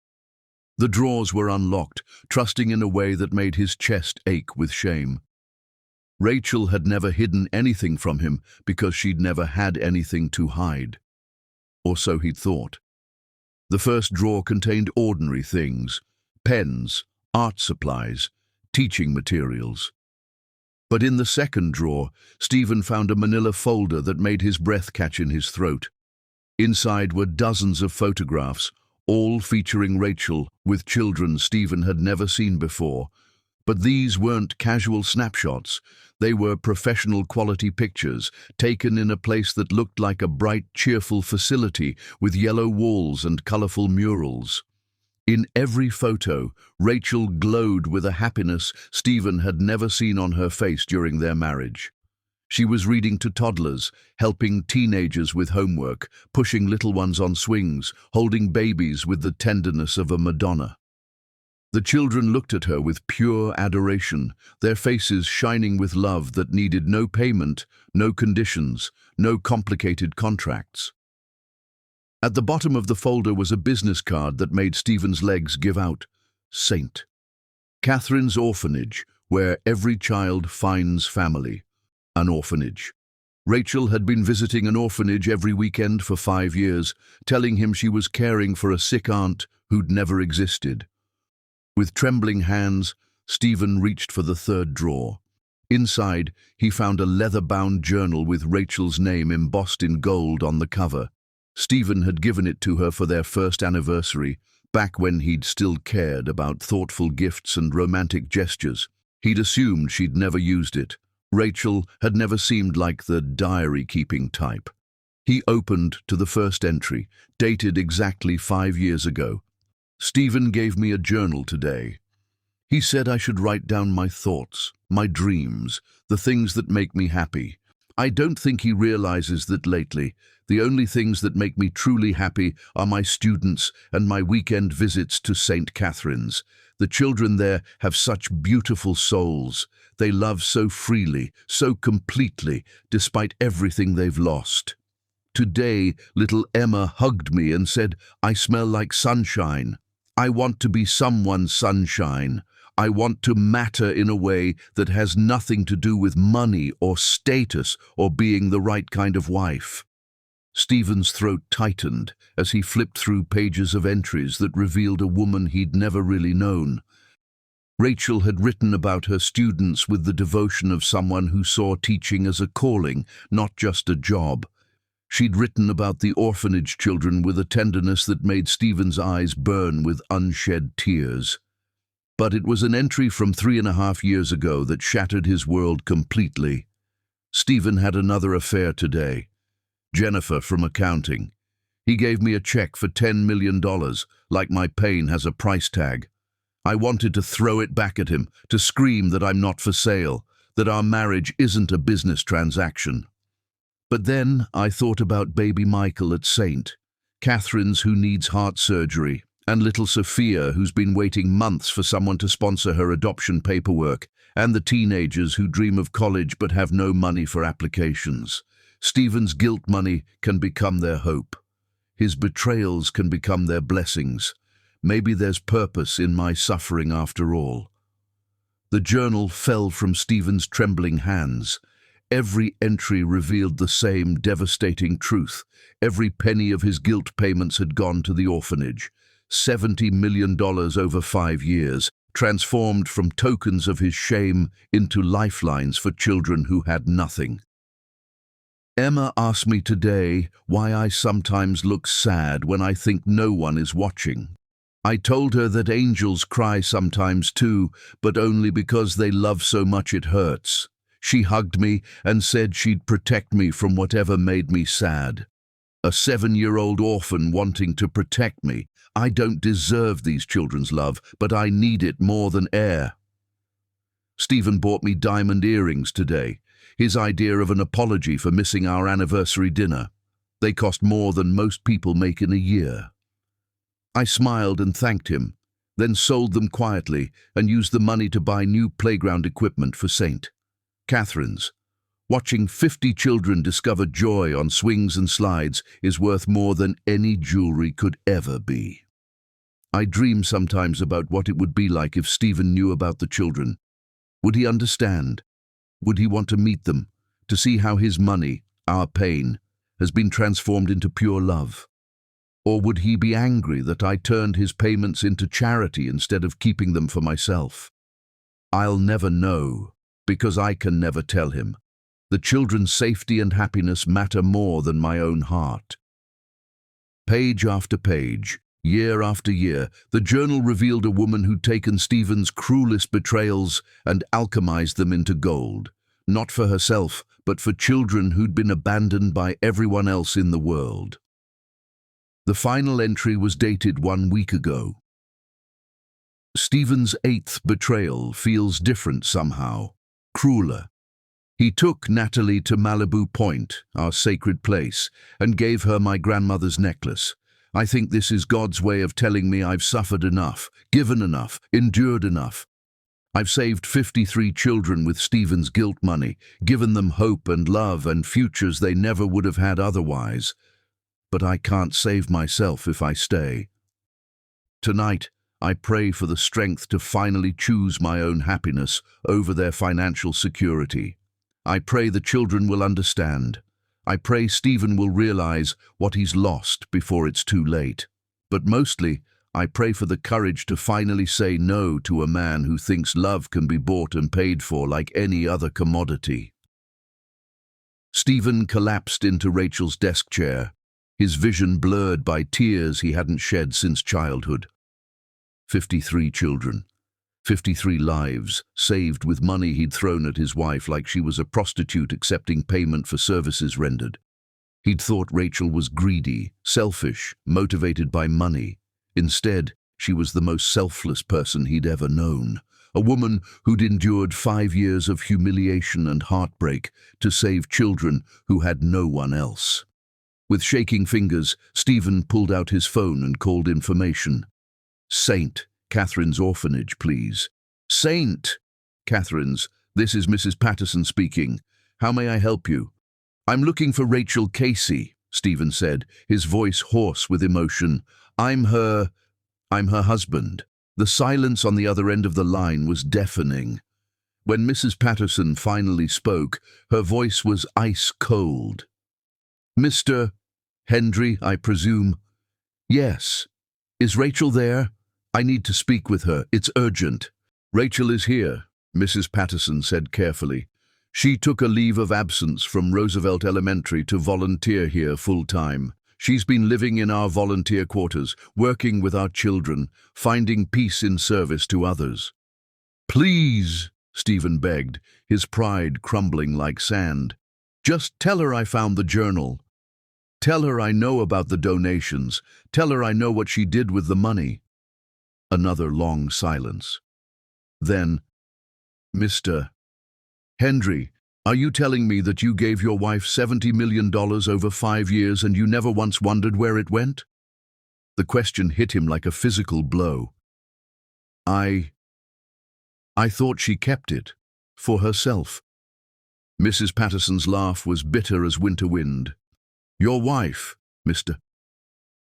The drawers were unlocked, trusting in a way that made his chest ache with shame. Rachel had never hidden anything from him because she'd never had anything to hide. Or so he'd thought. The first drawer contained ordinary things: pens, art supplies, teaching materials. But in the second drawer, Stephen found a manila folder that made his breath catch in his throat. Inside were dozens of photographs, all featuring Rachel with children Stephen had never seen before. But these weren't casual snapshots. They were professional quality pictures, taken in a place that looked like a bright, cheerful facility with yellow walls and colorful murals. In every photo, Rachel glowed with a happiness Stephen had never seen on her face during their marriage. She was reading to toddlers, helping teenagers with homework, pushing little ones on swings, holding babies with the tenderness of a Madonna. The children looked at her with pure adoration, their faces shining with love that needed no payment, no conditions, no complicated contracts. At the bottom of the folder was a business card that made Stephen's legs give out. Saint. Catherine's orphanage, where every child finds family. An orphanage. Rachel had been visiting an orphanage every weekend for 5 years, telling him she was caring for a sick aunt who'd never existed. With trembling hands, Stephen reached for the third drawer. Inside, he found a leather-bound journal with Rachel's name embossed in gold on the cover. Stephen had given it to her for their first anniversary, back when he'd still cared about thoughtful gifts and romantic gestures. He'd assumed she'd never used it. Rachel had never seemed like the diary-keeping type. He opened to the first entry, dated exactly 5 years ago. Stephen gave me a journal today. He said I should write down my thoughts, my dreams, the things that make me happy. I don't think he realizes that lately, the only things that make me truly happy are my students and my weekend visits to St. Catherine's. The children there have such beautiful souls. They love so freely, so completely, despite everything they've lost. Today, little Emma hugged me and said, "I smell like sunshine. I want to be someone's sunshine. I want to matter in a way that has nothing to do with money or status or being the right kind of wife." Stephen's throat tightened as he flipped through pages of entries that revealed a woman he'd never really known. Rachel had written about her students with the devotion of someone who saw teaching as a calling, not just a job. She'd written about the orphanage children with a tenderness that made Stephen's eyes burn with unshed tears. But it was an entry from 3.5 years ago that shattered his world completely. Stephen had another affair today. Jennifer from accounting. He gave me a check for $10 million, like my pain has a price tag. I wanted to throw it back at him, to scream that I'm not for sale, that our marriage isn't a business transaction. But then I thought about baby Michael at St. Catherine's, who needs heart surgery, and little Sophia, who's been waiting months for someone to sponsor her adoption paperwork, and the teenagers who dream of college but have no money for applications. Stephen's guilt money can become their hope. His betrayals can become their blessings. Maybe there's purpose in my suffering after all. The journal fell from Stephen's trembling hands. Every entry revealed the same devastating truth. Every penny of his guilt payments had gone to the orphanage. $70 million over 5 years, transformed from tokens of his shame into lifelines for children who had nothing. Emma asked me today why I sometimes look sad when I think no one is watching. I told her that angels cry sometimes too, but only because they love so much it hurts. She hugged me and said she'd protect me from whatever made me sad. A 7-year-old orphan wanting to protect me. I don't deserve these children's love, but I need it more than air. Stephen bought me diamond earrings today. His idea of an apology for missing our anniversary dinner. They cost more than most people make in a year. I smiled and thanked him, then sold them quietly and used the money to buy new playground equipment for St. Catherine's. Watching 50 children discover joy on swings and slides is worth more than any jewelry could ever be. I dream sometimes about what it would be like if Stephen knew about the children. Would he understand? Would he want to meet them, to see how his money, our pain, has been transformed into pure love? Or would he be angry that I turned his payments into charity instead of keeping them for myself? I'll never know, because I can never tell him. The children's safety and happiness matter more than my own heart. Page after page, year after year, the journal revealed a woman who'd taken Stephen's cruelest betrayals and alchemized them into gold, not for herself, but for children who'd been abandoned by everyone else in the world. The final entry was dated 1 week ago. Stephen's 8th betrayal feels different somehow, crueler. He took Natalie to Malibu Point, our sacred place, and gave her my grandmother's necklace. I think this is God's way of telling me I've suffered enough, given enough, endured enough. I've saved 53 children with Stephen's guilt money, given them hope and love and futures they never would have had otherwise. But I can't save myself if I stay. Tonight, I pray for the strength to finally choose my own happiness over their financial security. I pray the children will understand. I pray Stephen will realize what he's lost before it's too late. But mostly, I pray for the courage to finally say no to a man who thinks love can be bought and paid for like any other commodity. Stephen collapsed into Rachel's desk chair, his vision blurred by tears he hadn't shed since childhood. 53 children. 53 lives, saved with money he'd thrown at his wife like she was a prostitute accepting payment for services rendered. He'd thought Rachel was greedy, selfish, motivated by money. Instead, she was the most selfless person he'd ever known. A woman who'd endured 5 years of humiliation and heartbreak to save children who had no one else. With shaking fingers, Stephen pulled out his phone and called information. St. Catherine's orphanage, please. St. Catherine's, this is Mrs. Patterson speaking. How may I help you? I'm looking for Rachel Casey, Stephen said, his voice hoarse with emotion. I'm her husband. The silence on the other end of the line was deafening. When Mrs. Patterson finally spoke, her voice was ice cold. Mr. Hendry, I presume? Yes. Is Rachel there? I need to speak with her. It's urgent. Rachel is here, Mrs. Patterson said carefully. She took a leave of absence from Roosevelt Elementary to volunteer here full-time. She's been living in our volunteer quarters, working with our children, finding peace in service to others. Please, Stephen begged, his pride crumbling like sand. Just tell her I found the journal. Tell her I know about the donations. Tell her I know what she did with the money. Another long silence. Then, Mr. Hendry, are you telling me that you gave your wife $70 million over 5 years and you never once wondered where it went? The question hit him like a physical blow. I thought she kept it. For herself. Mrs. Patterson's laugh was bitter as winter wind. Your wife, Mr.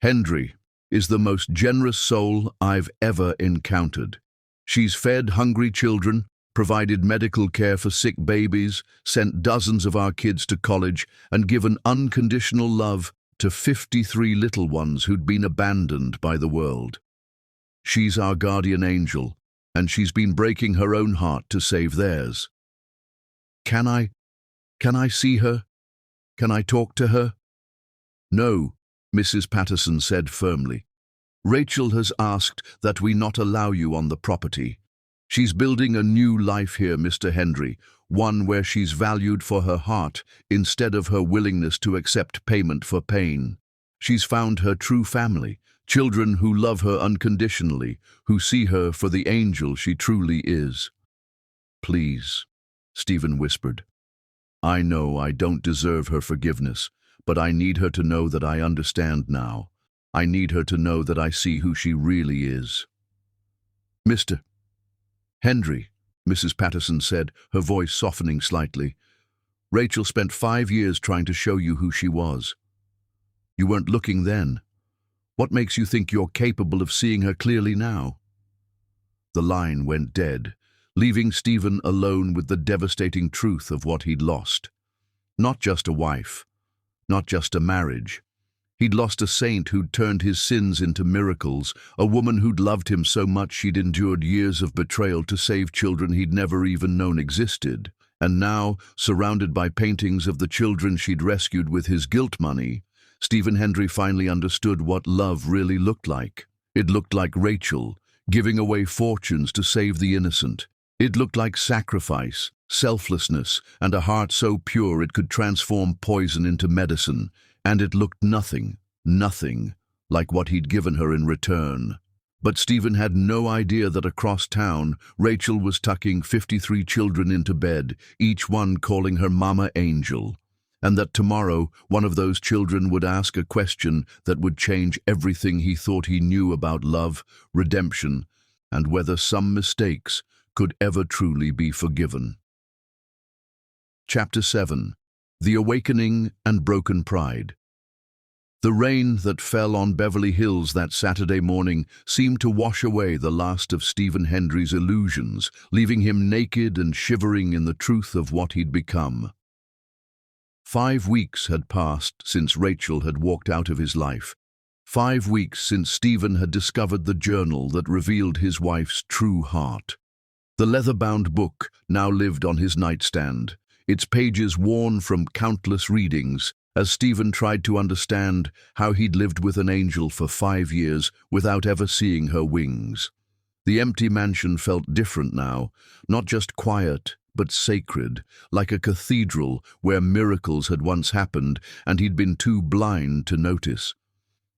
Hendry, is the most generous soul I've ever encountered. She's fed hungry children, provided medical care for sick babies, sent dozens of our kids to college, and given unconditional love to 53 little ones who'd been abandoned by the world. She's our guardian angel, and she's been breaking her own heart to save theirs. Can I see her? Can I talk to her? No, Mrs. Patterson said firmly. Rachel has asked that we not allow you on the property. She's building a new life here, Mr. Henry, one where she's valued for her heart instead of her willingness to accept payment for pain. She's found her true family, children who love her unconditionally, who see her for the angel she truly is. Please, Stephen whispered. I know I don't deserve her forgiveness, but I need her to know that I understand now. I need her to know that I see who she really is. Mr. Henry, Mrs. Patterson said, her voice softening slightly. Rachel spent 5 years trying to show you who she was. You weren't looking then. What makes you think you're capable of seeing her clearly now? The line went dead, leaving Stephen alone with the devastating truth of what he'd lost. Not just a wife, not just a marriage. He'd lost a saint who'd turned his sins into miracles, a woman who'd loved him so much she'd endured years of betrayal to save children he'd never even known existed. And now, surrounded by paintings of the children she'd rescued with his guilt money, Stephen Henry finally understood what love really looked like. It looked like Rachel, giving away fortunes to save the innocent. It looked like sacrifice, selflessness, and a heart so pure it could transform poison into medicine. And it looked nothing like what he'd given her in return. But Stephen had no idea that across town, Rachel was tucking 53 children into bed, each one calling her Mama Angel, and that tomorrow one of those children would ask a question that would change everything he thought he knew about love, redemption, and whether some mistakes could ever truly be forgiven. Chapter 7. The Awakening and Broken Pride. The rain that fell on Beverly Hills that Saturday morning seemed to wash away the last of Stephen Henry's illusions, leaving him naked and shivering in the truth of what he'd become. 5 weeks had passed since Rachel had walked out of his life. 5 weeks since Stephen had discovered the journal that revealed his wife's true heart. The leather-bound book now lived on his nightstand, its pages worn from countless readings, as Stephen tried to understand how he'd lived with an angel for 5 years without ever seeing her wings. The empty mansion felt different now, not just quiet, but sacred, like a cathedral where miracles had once happened and he'd been too blind to notice.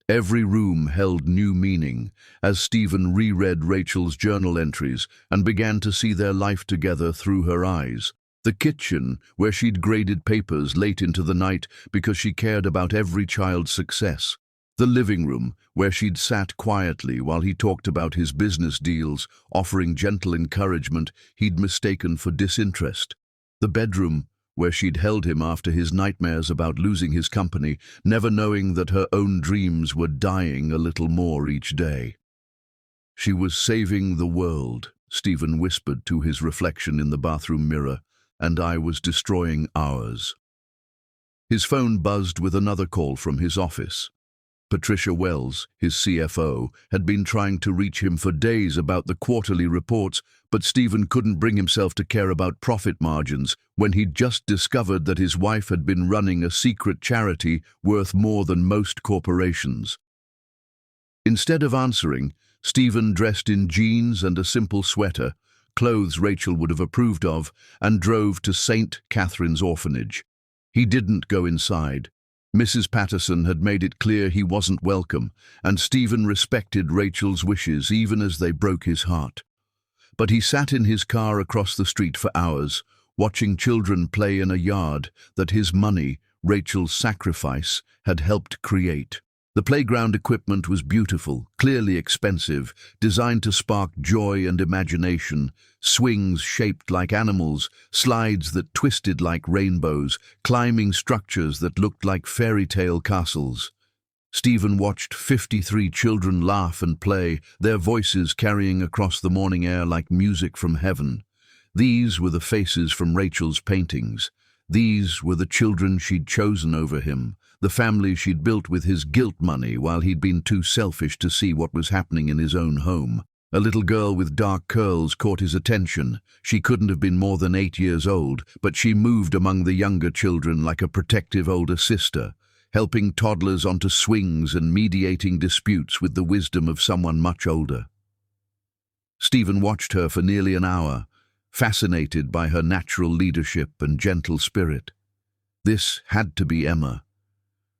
Every room held new meaning as Stephen reread Rachel's journal entries and began to see their life together through her eyes. The kitchen, where she'd graded papers late into the night because she cared about every child's success. The living room, where she'd sat quietly while he talked about his business deals, offering gentle encouragement he'd mistaken for disinterest. The bedroom, where she'd held him after his nightmares about losing his company, never knowing that her own dreams were dying a little more each day. She was saving the world, Stephen whispered to his reflection in the bathroom mirror, and I was destroying ours. His phone buzzed with another call from his office. Patricia Wells, his CFO, had been trying to reach him for days about the quarterly reports, but Stephen couldn't bring himself to care about profit margins when he'd just discovered that his wife had been running a secret charity worth more than most corporations. Instead of answering, Stephen dressed in jeans and a simple sweater, clothes Rachel would have approved of, and drove to St. Catherine's Orphanage. He didn't go inside. Mrs. Patterson had made it clear he wasn't welcome, and Stephen respected Rachel's wishes even as they broke his heart. But he sat in his car across the street for hours, watching children play in a yard that his money, Rachel's sacrifice, had helped create. The playground equipment was beautiful, clearly expensive, designed to spark joy and imagination, swings shaped like animals, slides that twisted like rainbows, climbing structures that looked like fairy tale castles. Stephen watched 53 children laugh and play, their voices carrying across the morning air like music from heaven. These were the faces from Rachel's paintings. These were the children she'd chosen over him, the family she'd built with his guilt money while he'd been too selfish to see what was happening in his own home. A little girl with dark curls caught his attention. She couldn't have been more than 8 years old, but she moved among the younger children like a protective older sister. helping toddlers onto swings and mediating disputes with the wisdom of someone much older. Stephen watched her for nearly an hour, fascinated by her natural leadership and gentle spirit. This had to be Emma.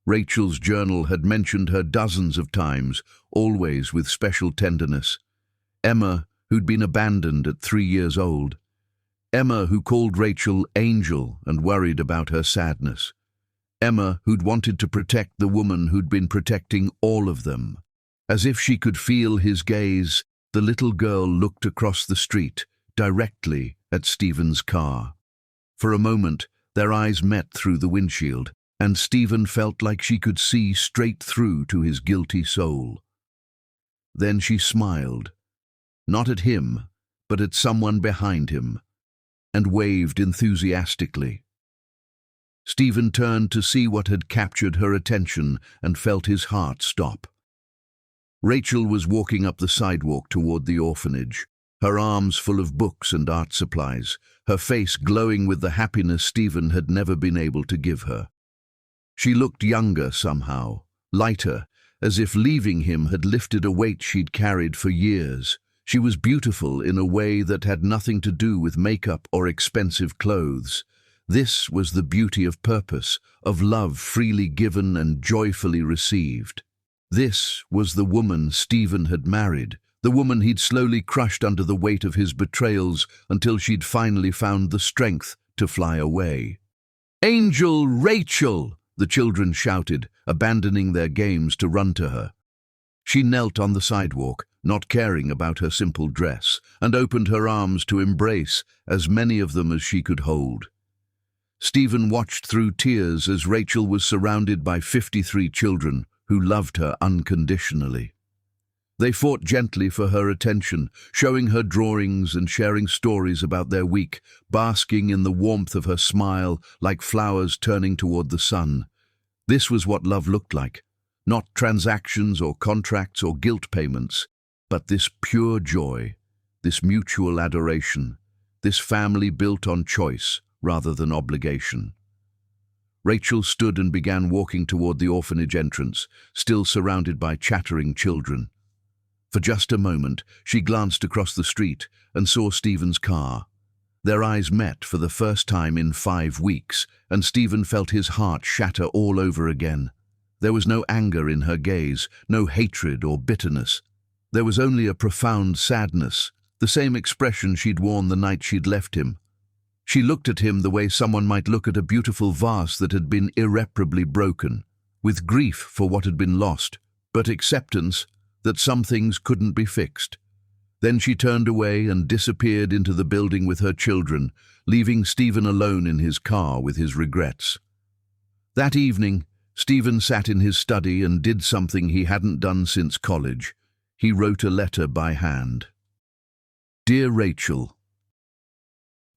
Rachel's journal had mentioned her dozens of times, always with special tenderness. Emma, who'd been abandoned at 3 years old. Emma, who called Rachel Angel and worried about her sadness. Emma, who'd wanted to protect the woman who'd been protecting all of them. As if she could feel his gaze, the little girl looked across the street, directly at Stephen's car. For a moment, their eyes met through the windshield, and Stephen felt like she could see straight through to his guilty soul. Then she smiled, not at him, but at someone behind him, and waved enthusiastically. Stephen turned to see what had captured her attention and felt his heart stop. Rachel was walking up the sidewalk toward the orphanage, her arms full of books and art supplies, her face glowing with the happiness Stephen had never been able to give her. She looked younger somehow, lighter, as if leaving him had lifted a weight she'd carried for years. She was beautiful in a way that had nothing to do with makeup or expensive clothes. This was the beauty of purpose, of love freely given and joyfully received. This was the woman Stephen had married, the woman he'd slowly crushed under the weight of his betrayals until she'd finally found the strength to fly away. "Angel Rachel!" the children shouted, abandoning their games to run to her. She knelt on the sidewalk, not caring about her simple dress, and opened her arms to embrace as many of them as she could hold. Stephen watched through tears as Rachel was surrounded by 53 children who loved her unconditionally. They fought gently for her attention, showing her drawings and sharing stories about their week, basking in the warmth of her smile like flowers turning toward the sun. This was what love looked like, not transactions or contracts or guilt payments, but this pure joy, this mutual adoration, this family built on choice rather than obligation. Rachel stood and began walking toward the orphanage entrance, still surrounded by chattering children. For just a moment, she glanced across the street and saw Stephen's car. Their eyes met for the first time in 5 weeks, and Stephen felt his heart shatter all over again. There was no anger in her gaze, no hatred or bitterness. There was only a profound sadness, the same expression she'd worn the night she'd left him. She looked at him the way someone might look at a beautiful vase that had been irreparably broken, with grief for what had been lost, but acceptance that some things couldn't be fixed. Then she turned away and disappeared into the building with her children, leaving Stephen alone in his car with his regrets. That evening, Stephen sat in his study and did something he hadn't done since college. He wrote a letter by hand. "Dear Rachel,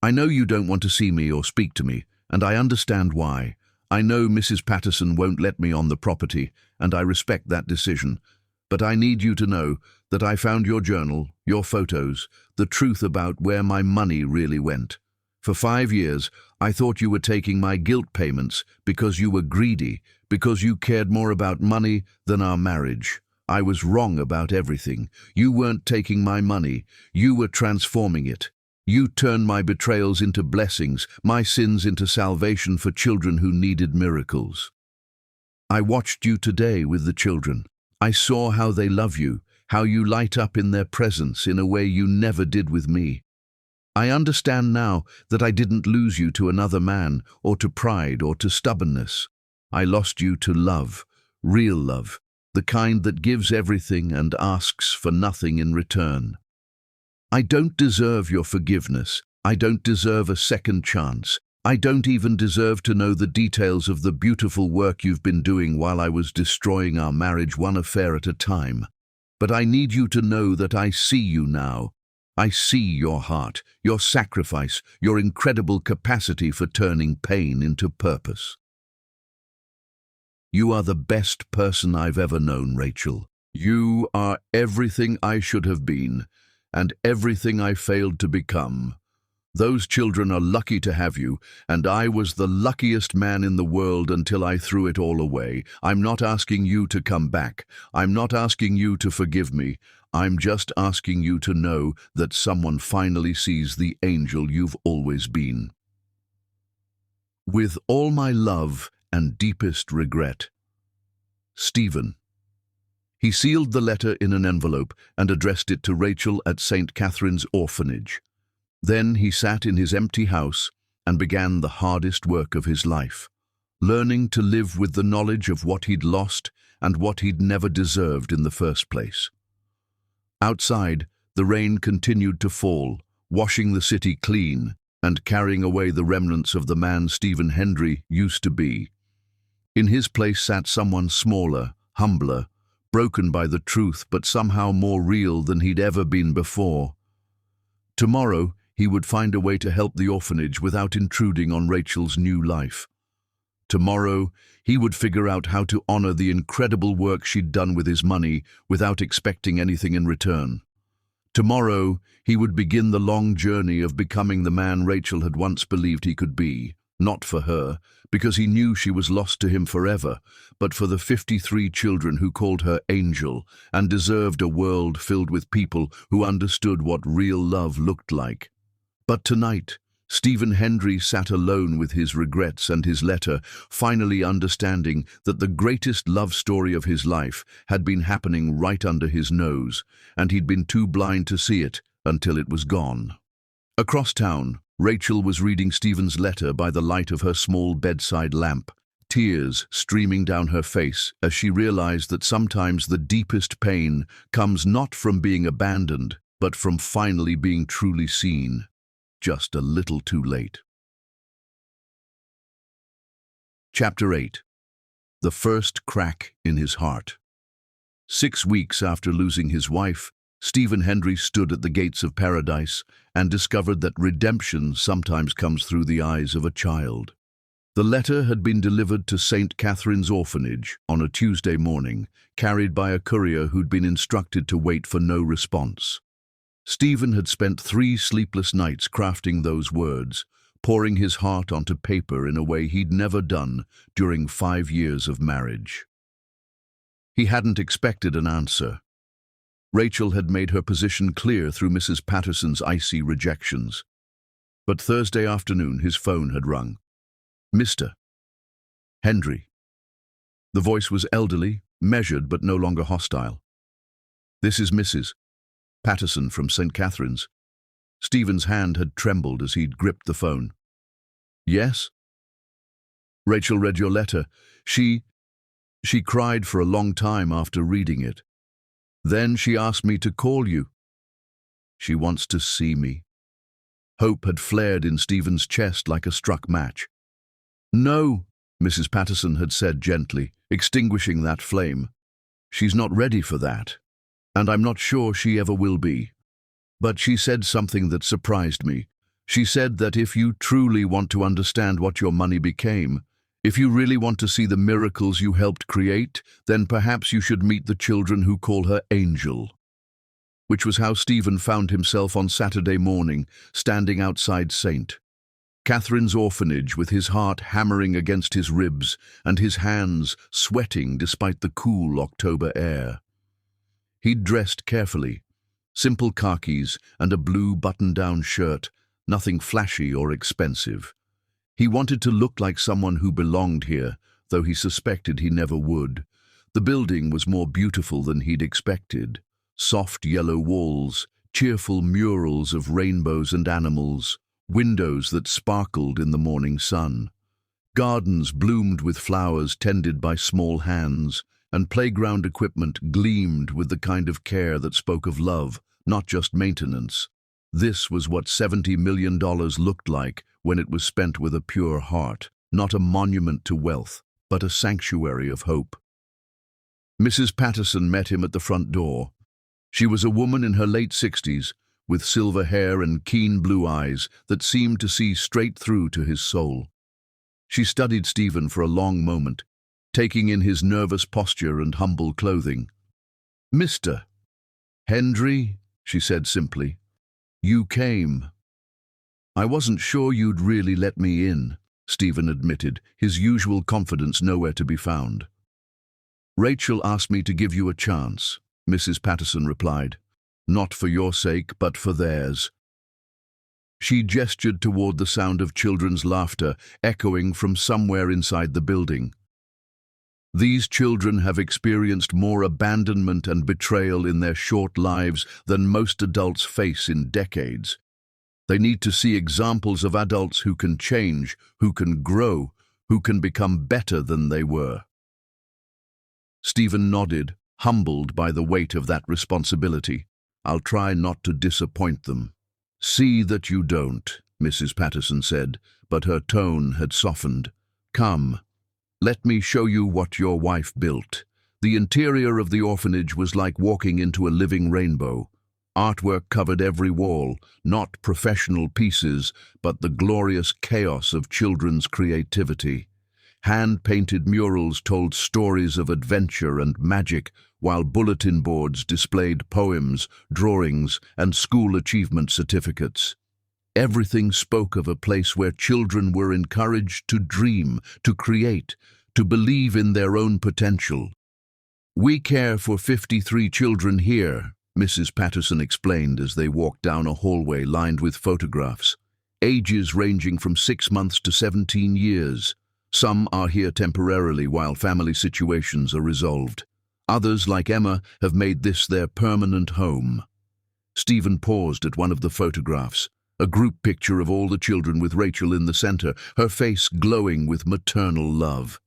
I know you don't want to see me or speak to me, and I understand why. I know Mrs. Patterson won't let me on the property, and I respect that decision. But I need you to know that I found your journal, your photos, the truth about where my money really went. For 5 years, I thought you were taking my guilt payments because you were greedy, because you cared more about money than our marriage. I was wrong about everything. You weren't taking my money. You were transforming it. You turned my betrayals into blessings, my sins into salvation for children who needed miracles. I watched you today with the children. I saw how they love you, how you light up in their presence in a way you never did with me. I understand now that I didn't lose you to another man, or to pride, or to stubbornness. I lost you to love, real love, the kind that gives everything and asks for nothing in return. I don't deserve your forgiveness. I don't deserve a second chance. I don't even deserve to know the details of the beautiful work you've been doing while I was destroying our marriage one affair at a time. But I need you to know that I see you now. I see your heart, your sacrifice, your incredible capacity for turning pain into purpose. You are the best person I've ever known, Rachel. You are everything I should have been, and everything I failed to become. Those children are lucky to have you, and I was the luckiest man in the world until I threw it all away. I'm not asking you to come back. I'm not asking you to forgive me. I'm just asking you to know that someone finally sees the angel you've always been. With all my love and deepest regret, Stephen. He sealed the letter in an envelope and addressed it to Rachel at St. Catherine's Orphanage. Then he sat in his empty house and began the hardest work of his life, learning to live with the knowledge of what he'd lost and what he'd never deserved in the first place. Outside, the rain continued to fall, washing the city clean and carrying away the remnants of the man Stephen Hendry used to be. In his place sat someone smaller, humbler, broken by the truth but somehow more real than he'd ever been before. Tomorrow, he would find a way to help the orphanage without intruding on Rachel's new life. Tomorrow, he would figure out how to honor the incredible work she'd done with his money without expecting anything in return. Tomorrow, he would begin the long journey of becoming the man Rachel had once believed he could be, not for her, because he knew she was lost to him forever, but for the 53 children who called her Angel and deserved a world filled with people who understood what real love looked like. But tonight, Stephen Hendry sat alone with his regrets and his letter, finally understanding that the greatest love story of his life had been happening right under his nose, and he'd been too blind to see it until it was gone. Across town, Rachel was reading Stephen's letter by the light of her small bedside lamp, tears streaming down her face as she realized that sometimes the deepest pain comes not from being abandoned, but from finally being truly seen. Just a little too late. Chapter 8. The First Crack in His Heart. 6 weeks after losing his wife, Stephen Hendry stood at the gates of paradise and discovered that redemption sometimes comes through the eyes of a child. The letter had been delivered to St. Catherine's Orphanage on a Tuesday morning, carried by a courier who'd been instructed to wait for no response. Stephen had spent 3 sleepless nights crafting those words, pouring his heart onto paper in a way he'd never done during 5 years of marriage. He hadn't expected an answer. Rachel had made her position clear through Mrs. Patterson's icy rejections. But Thursday afternoon his phone had rung. Mr. Hendry. The voice was elderly, measured but no longer hostile. This is Mrs. Patterson from St. Catherine's. Stephen's hand had trembled as he'd gripped the phone. Yes? Rachel read your letter. She cried for a long time after reading it. Then she asked me to call you. She wants to see me. Hope had flared in Stephen's chest like a struck match. No, Mrs. Patterson had said gently, extinguishing that flame. She's not ready for that, and I'm not sure she ever will be. But she said something that surprised me. She said that if you truly want to understand what your money became, if you really want to see the miracles you helped create, then perhaps you should meet the children who call her Angel. Which was how Stephen found himself on Saturday morning, standing outside St. Catherine's Orphanage with his heart hammering against his ribs and his hands sweating despite the cool October air. He'd dressed carefully, simple khakis and a blue button-down shirt, nothing flashy or expensive. He wanted to look like someone who belonged here, though he suspected he never would. The building was more beautiful than he'd expected. Soft yellow walls, cheerful murals of rainbows and animals, windows that sparkled in the morning sun. Gardens bloomed with flowers tended by small hands, and playground equipment gleamed with the kind of care that spoke of love, not just maintenance. This was what $70 million looked like when it was spent with a pure heart, not a monument to wealth, but a sanctuary of hope. Mrs. Patterson met him at the front door. She was a woman in her late 60s, with silver hair and keen blue eyes that seemed to see straight through to his soul. She studied Stephen for a long moment, taking in his nervous posture and humble clothing. "Mr. Hendry," she said simply, "you came." I wasn't sure you'd really let me in, Stephen admitted, his usual confidence nowhere to be found. Rachel asked me to give you a chance, Mrs. Patterson replied. Not for your sake, but for theirs. She gestured toward the sound of children's laughter echoing from somewhere inside the building. These children have experienced more abandonment and betrayal in their short lives than most adults face in decades. They need to see examples of adults who can change, who can grow, who can become better than they were. Stephen nodded, humbled by the weight of that responsibility. I'll try not to disappoint them. See that you don't, Mrs. Patterson said, but her tone had softened. Come, let me show you what your wife built. The interior of the orphanage was like walking into a living rainbow. Artwork covered every wall, not professional pieces, but the glorious chaos of children's creativity. Hand-painted murals told stories of adventure and magic, while bulletin boards displayed poems, drawings, and school achievement certificates. Everything spoke of a place where children were encouraged to dream, to create, to believe in their own potential. We care for 53 children here, Mrs. Patterson explained as they walked down a hallway lined with photographs, ages ranging from 6 months to 17 years. Some are here temporarily while family situations are resolved. Others, like Emma, have made this their permanent home. Stephen paused at one of the photographs, a group picture of all the children with Rachel in the center, her face glowing with maternal love.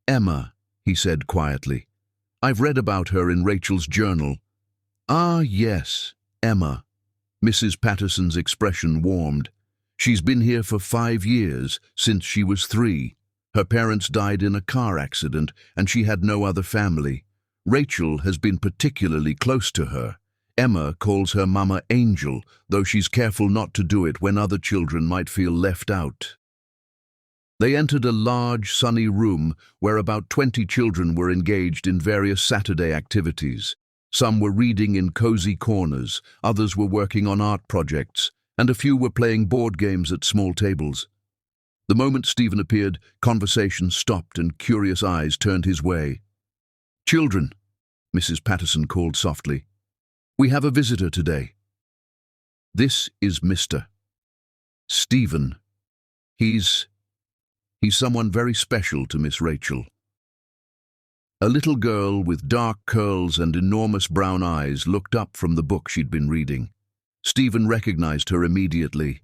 Emma, he said quietly. I've read about her in Rachel's journal. Ah, yes, Emma. Mrs. Patterson's expression warmed. She's been here for 5 years, since she was 3. Her parents died in a car accident, and she had no other family. Rachel has been particularly close to her. Emma calls her Mama Angel, though she's careful not to do it when other children might feel left out. They entered a large, sunny room where about 20 children were engaged in various Saturday activities. Some were reading in cozy corners, others were working on art projects, and a few were playing board games at small tables. The moment Stephen appeared, conversation stopped and curious eyes turned his way. Children, Mrs. Patterson called softly. We have a visitor today. This is Mr. Stephen. He's someone very special to Miss Rachel. A little girl with dark curls and enormous brown eyes looked up from the book she'd been reading. Stephen recognized her immediately.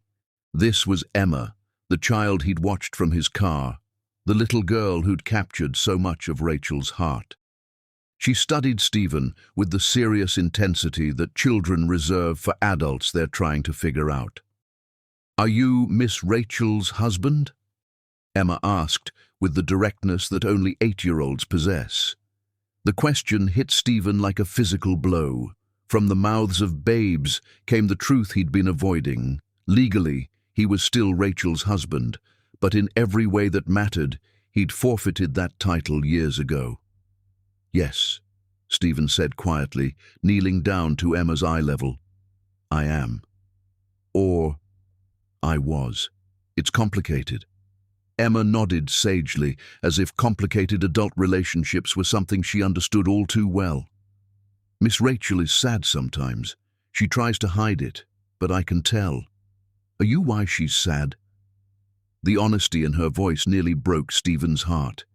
This was Emma, the child he'd watched from his car, the little girl who'd captured so much of Rachel's heart. She studied Stephen with the serious intensity that children reserve for adults they're trying to figure out. Are you Miss Rachel's husband? Emma asked, with the directness that only 8-year-olds possess. The question hit Stephen like a physical blow. From the mouths of babes came the truth he'd been avoiding. Legally, he was still Rachel's husband, but in every way that mattered, he'd forfeited that title years ago. Yes, Stephen said quietly, kneeling down to Emma's eye level. I am. Or I was. It's complicated. Emma nodded sagely, as if complicated adult relationships were something she understood all too well. Miss Rachel is sad sometimes. She tries to hide it, but I can tell. Are you why she's sad? The honesty in her voice nearly broke Stephen's heart.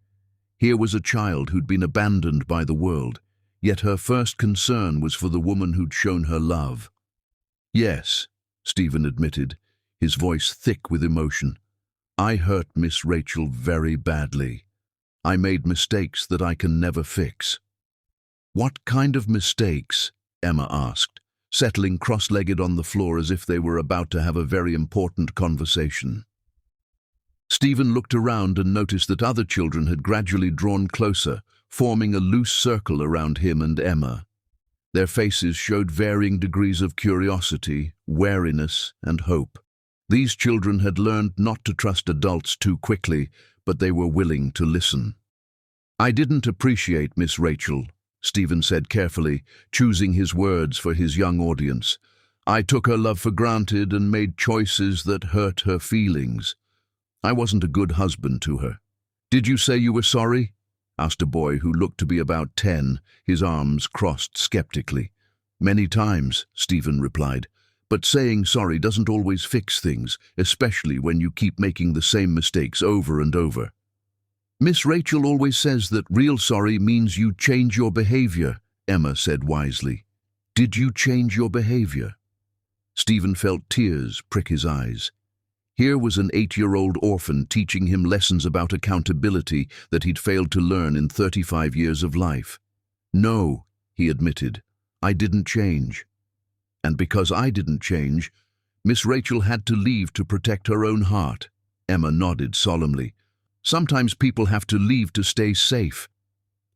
Here was a child who'd been abandoned by the world, yet her first concern was for the woman who'd shown her love. Yes, Stephen admitted, his voice thick with emotion. I hurt Miss Rachel very badly. I made mistakes that I can never fix. What kind of mistakes? Emma asked, settling cross-legged on the floor as if they were about to have a very important conversation. Stephen looked around and noticed that other children had gradually drawn closer, forming a loose circle around him and Emma. Their faces showed varying degrees of curiosity, wariness, and hope. These children had learned not to trust adults too quickly, but they were willing to listen. I didn't appreciate Miss Rachel, Stephen said carefully, choosing his words for his young audience. I took her love for granted and made choices that hurt her feelings. I wasn't a good husband to her. Did you say you were sorry? Asked a boy who looked to be about 10, his arms crossed skeptically. Many times, Stephen replied. But saying sorry doesn't always fix things, especially when you keep making the same mistakes over and over. Miss Rachel always says that real sorry means you change your behavior, Emma said wisely. Did you change your behavior? Stephen felt tears prick his eyes. Here was an 8-year-old orphan teaching him lessons about accountability that he'd failed to learn in 35 years of life. No, he admitted, I didn't change. And because I didn't change, Miss Rachel had to leave to protect her own heart. Emma nodded solemnly. Sometimes people have to leave to stay safe.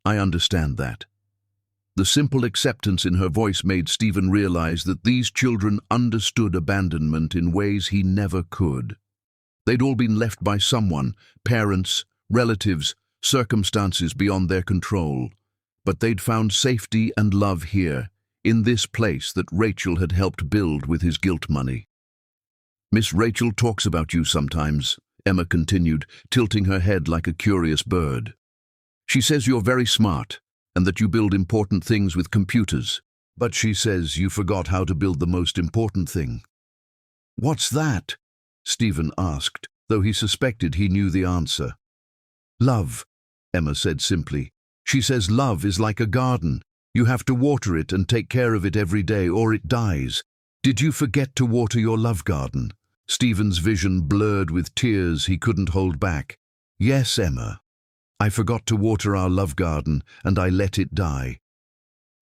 I understand that. The simple acceptance in her voice made Stephen realize that these children understood abandonment in ways he never could. They'd all been left by someone, parents, relatives, circumstances beyond their control. But they'd found safety and love here, in this place that Rachel had helped build with his guilt money. Miss Rachel talks about you sometimes, Emma continued, tilting her head like a curious bird. She says you're very smart, and that you build important things with computers. But she says you forgot how to build the most important thing. What's that? Stephen asked, though he suspected he knew the answer. Love, Emma said simply. She says love is like a garden. You have to water it and take care of it every day or it dies. Did you forget to water your love garden? Stephen's vision blurred with tears he couldn't hold back. Yes, Emma. I forgot to water our love garden and I let it die.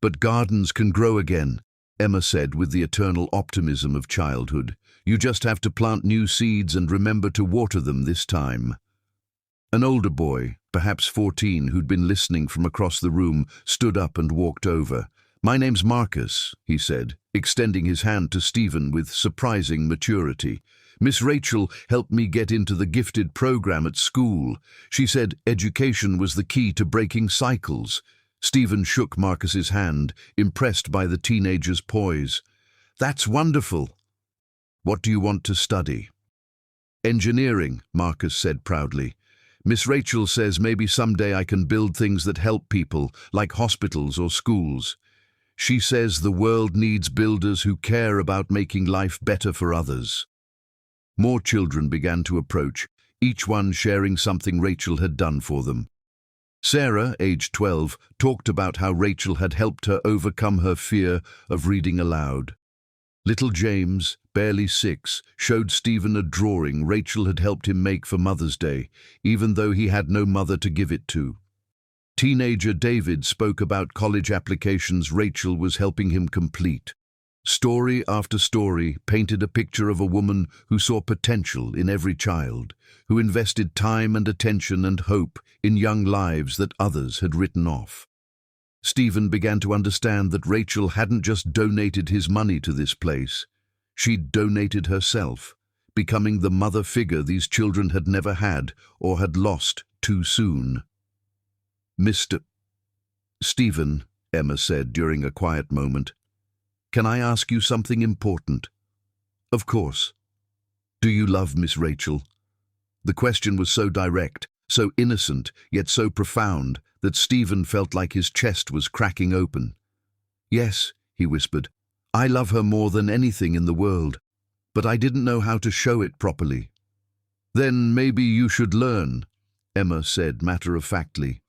But gardens can grow again, Emma said with the eternal optimism of childhood. You just have to plant new seeds and remember to water them this time. An older boy, perhaps 14, who'd been listening from across the room, stood up and walked over. My name's Marcus, he said, extending his hand to Stephen with surprising maturity. Miss Rachel helped me get into the gifted program at school. She said education was the key to breaking cycles. Stephen shook Marcus's hand, impressed by the teenager's poise. That's wonderful. What do you want to study? Engineering, Marcus said proudly. Miss Rachel says maybe someday I can build things that help people, like hospitals or schools. She says the world needs builders who care about making life better for others. More children began to approach, each one sharing something Rachel had done for them. Sarah, aged 12, talked about how Rachel had helped her overcome her fear of reading aloud. Little James, barely 6, showed Stephen a drawing Rachel had helped him make for Mother's Day, even though he had no mother to give it to. Teenager David spoke about college applications Rachel was helping him complete. Story after story painted a picture of a woman who saw potential in every child, who invested time and attention and hope in young lives that others had written off. Stephen began to understand that Rachel hadn't just donated his money to this place. She'd donated herself, becoming the mother figure these children had never had or had lost too soon. Mr. Stephen, Emma said during a quiet moment, can I ask you something important? Of course. Do you love Miss Rachel? The question was so direct, so innocent, yet so profound, that Stephen felt like his chest was cracking open. Yes, he whispered. I love her more than anything in the world, but I didn't know how to show it properly. Then maybe you should learn, Emma said matter-of-factly.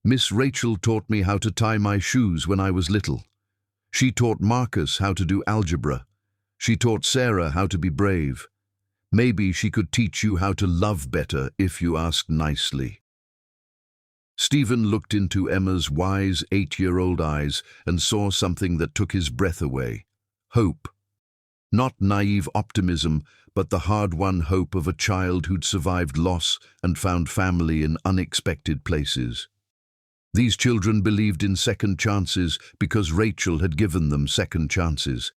Miss Rachel taught me how to tie my shoes when I was little. She taught Marcus how to do algebra. She taught Sarah how to be brave. Maybe she could teach you how to love better if you asked nicely. Stephen looked into Emma's wise 8-year-old eyes and saw something that took his breath away. Hope. Not naive optimism, but the hard-won hope of a child who'd survived loss and found family in unexpected places. These children believed in second chances because Rachel had given them second chances.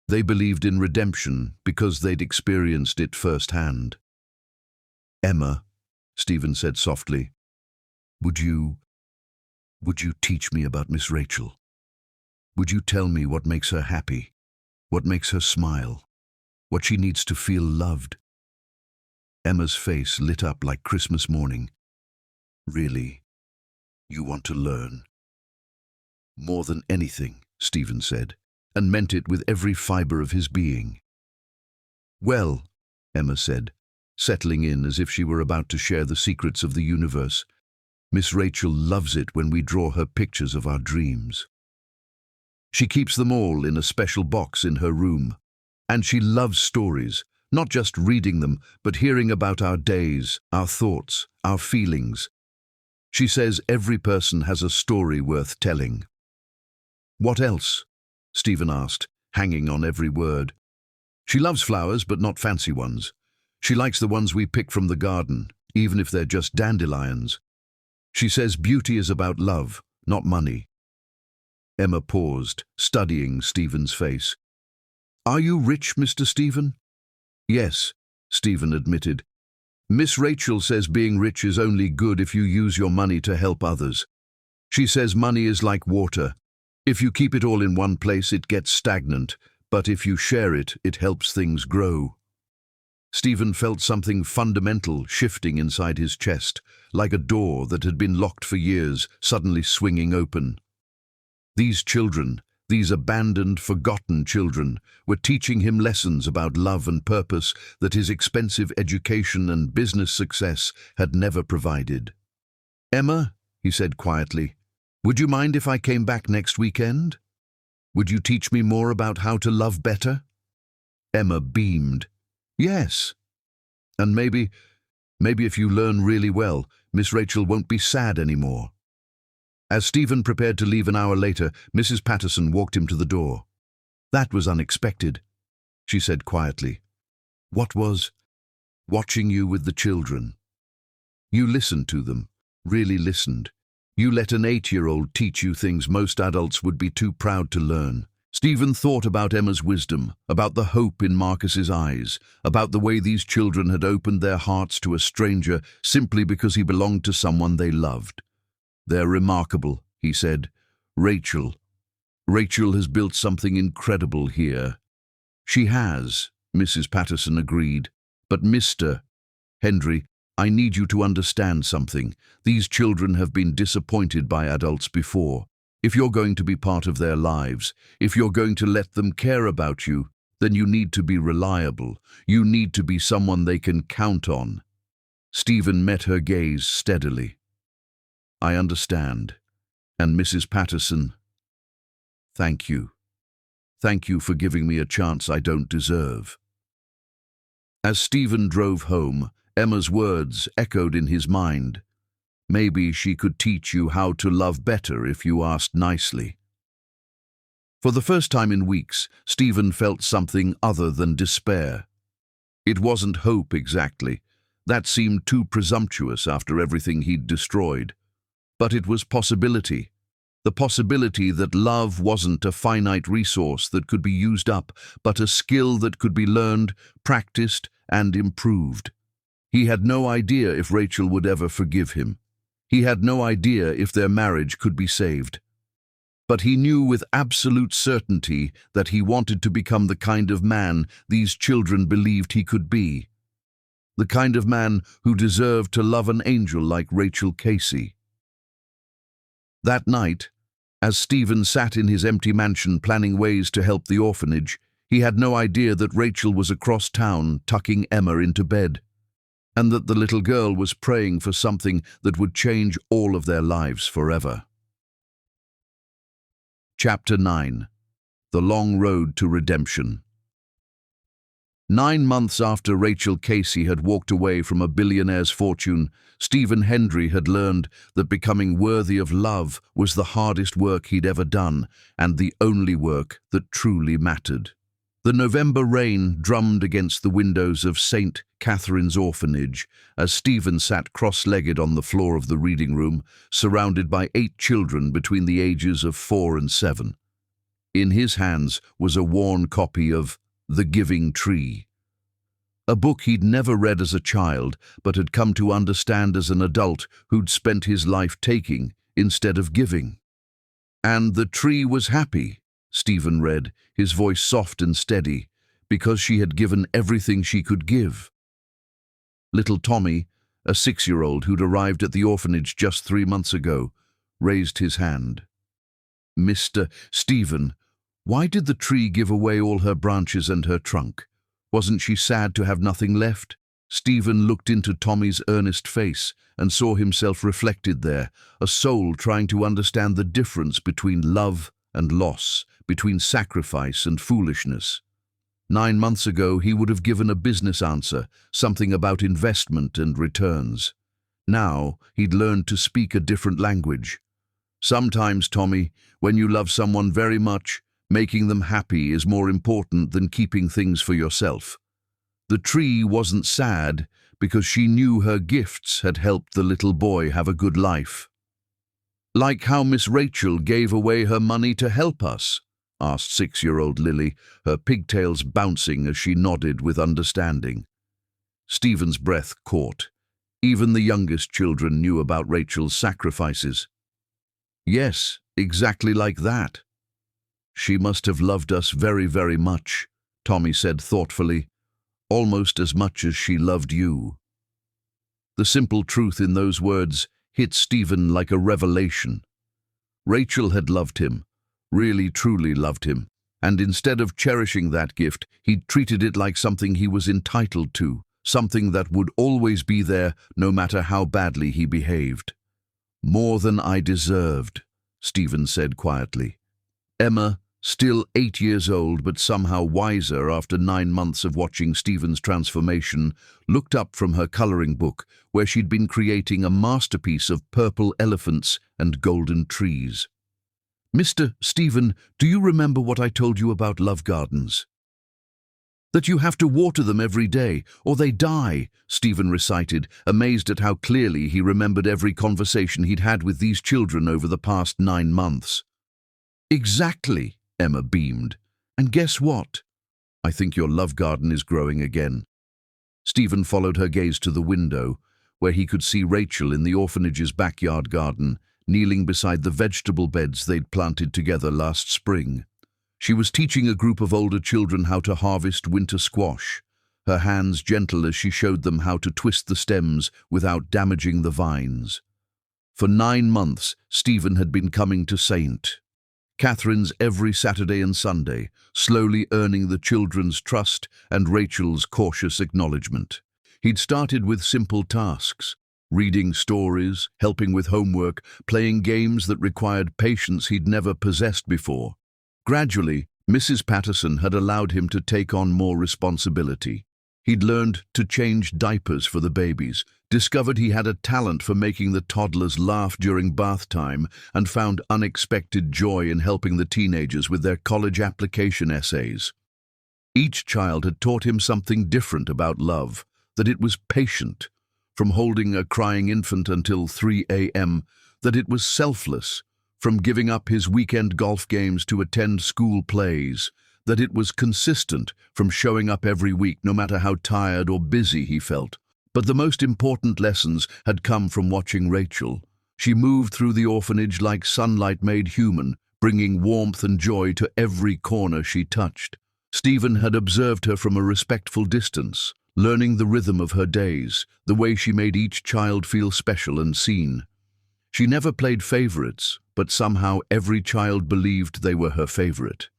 They believed in redemption because they'd experienced it firsthand. Emma, Stephen said softly, would you teach me about Miss Rachel? Would you tell me what makes her happy? What makes her smile? What she needs to feel loved? Emma's face lit up like Christmas morning. Really? You want to learn? More than anything, Stephen said, and meant it with every fiber of his being. Well, Emma said, settling in as if she were about to share the secrets of the universe, Miss Rachel loves it when we draw her pictures of our dreams. She keeps them all in a special box in her room, and she loves stories, not just reading them, but hearing about our days, our thoughts, our feelings. She says every person has a story worth telling. What else? Stephen asked, hanging on every word. She loves flowers, but not fancy ones. She likes the ones we pick from the garden, even if they're just dandelions. She says beauty is about love, not money. Emma paused, studying Stephen's face. Are you rich, Mr. Stephen? Yes, Stephen admitted. Miss Rachel says being rich is only good if you use your money to help others. She says money is like water. If you keep it all in one place, it gets stagnant, but if you share it, it helps things grow. Stephen felt something fundamental shifting inside his chest, like a door that had been locked for years, suddenly swinging open. These children, these abandoned, forgotten children, were teaching him lessons about love and purpose that his expensive education and business success had never provided. Emma, he said quietly, would you mind if I came back next weekend? Would you teach me more about how to love better? Emma beamed. Yes. And maybe if you learn really well, Miss Rachel won't be sad anymore. As Stephen prepared to leave an hour later, Mrs. Patterson walked him to the door. That was unexpected, she said quietly. What was? Watching you with the children. You listened to them, really listened. You let an 8-year-old teach you things most adults would be too proud to learn. Stephen thought about Emma's wisdom, about the hope in Marcus's eyes, about the way these children had opened their hearts to a stranger simply because he belonged to someone they loved. They're remarkable, he said. Rachel has built something incredible here. She has, Mrs. Patterson agreed. But Mr. Henry, I need you to understand something. These children have been disappointed by adults before. If you're going to be part of their lives, if you're going to let them care about you, then you need to be reliable. You need to be someone they can count on. Stephen met her gaze steadily. I understand. And Mrs. Patterson, thank you. Thank you for giving me a chance I don't deserve. As Stephen drove home, Emma's words echoed in his mind. Maybe she could teach you how to love better if you asked nicely. For the first time in weeks, Stephen felt something other than despair. It wasn't hope exactly. That seemed too presumptuous after everything he'd destroyed. But it was possibility. The possibility that love wasn't a finite resource that could be used up, but a skill that could be learned, practiced, and improved. He had no idea if Rachel would ever forgive him. He had no idea if their marriage could be saved. But he knew with absolute certainty that he wanted to become the kind of man these children believed he could be. The kind of man who deserved to love an angel like Rachel Casey. That night, as Stephen sat in his empty mansion planning ways to help the orphanage, he had no idea that Rachel was across town tucking Emma into bed, and that the little girl was praying for something that would change all of their lives forever. Chapter 9. The Long Road to Redemption. 9 months after Rachel Casey had walked away from a billionaire's fortune, Stephen Hendry had learned that becoming worthy of love was the hardest work he'd ever done, and the only work that truly mattered. The November rain drummed against the windows of St. Catherine's Orphanage as Stephen sat cross-legged on the floor of the reading room, surrounded by 8 children between the ages of 4 and 7. In his hands was a worn copy of The Giving Tree, a book he'd never read as a child but had come to understand as an adult who'd spent his life taking instead of giving. And the tree was happy. Stephen read, his voice soft and steady, because she had given everything she could give. Little Tommy, a 6-year-old who'd arrived at the orphanage just 3 months ago, raised his hand. Mr. Stephen, why did the tree give away all her branches and her trunk? Wasn't she sad to have nothing left? Stephen looked into Tommy's earnest face and saw himself reflected there, a soul trying to understand the difference between love and loss, between sacrifice and foolishness. 9 months ago, he would have given a business answer, something about investment and returns. Now, he'd learned to speak a different language. Sometimes, Tommy, when you love someone very much, making them happy is more important than keeping things for yourself. The tree wasn't sad because she knew her gifts had helped the little boy have a good life. Like how Miss Rachel gave away her money to help us, asked 6-year-old Lily, her pigtails bouncing as she nodded with understanding. Stephen's breath caught. Even the youngest children knew about Rachel's sacrifices. Yes, exactly like that. She must have loved us very, very much, Tommy said thoughtfully, almost as much as she loved you. The simple truth in those words hit Stephen like a revelation. Rachel had loved him, really truly loved him, and instead of cherishing that gift, he'd treated it like something he was entitled to, something that would always be there no matter how badly he behaved. More than I deserved, Stephen said quietly. Emma, still 8 years old but somehow wiser after 9 months of watching Stephen's transformation, looked up from her colouring book where she'd been creating a masterpiece of purple elephants and golden trees. Mr. Stephen, do you remember what I told you about love gardens? That you have to water them every day, or they die, Stephen recited, amazed at how clearly he remembered every conversation he'd had with these children over the past 9 months. Exactly, Emma beamed. And guess what? I think your love garden is growing again. Stephen followed her gaze to the window, where he could see Rachel in the orphanage's backyard garden, kneeling beside the vegetable beds they'd planted together last spring. She was teaching a group of older children how to harvest winter squash, her hands gentle as she showed them how to twist the stems without damaging the vines. For 9 months, Stephen had been coming to St. Catherine's every Saturday and Sunday, slowly earning the children's trust and Rachel's cautious acknowledgement. He'd started with simple tasks, reading stories, helping with homework, playing games that required patience he'd never possessed before. Gradually, Mrs. Patterson had allowed him to take on more responsibility. He'd learned to change diapers for the babies, discovered he had a talent for making the toddlers laugh during bath time, and found unexpected joy in helping the teenagers with their college application essays. Each child had taught him something different about love, that it was patient, from holding a crying infant until 3 a.m., that it was selfless, from giving up his weekend golf games to attend school plays, that it was consistent, from showing up every week no matter how tired or busy he felt. But the most important lessons had come from watching Rachel. She moved through the orphanage like sunlight made human, bringing warmth and joy to every corner she touched. Stephen had observed her from a respectful distance, learning the rhythm of her days, the way she made each child feel special and seen. She never played favorites, but somehow every child believed they were her favorite.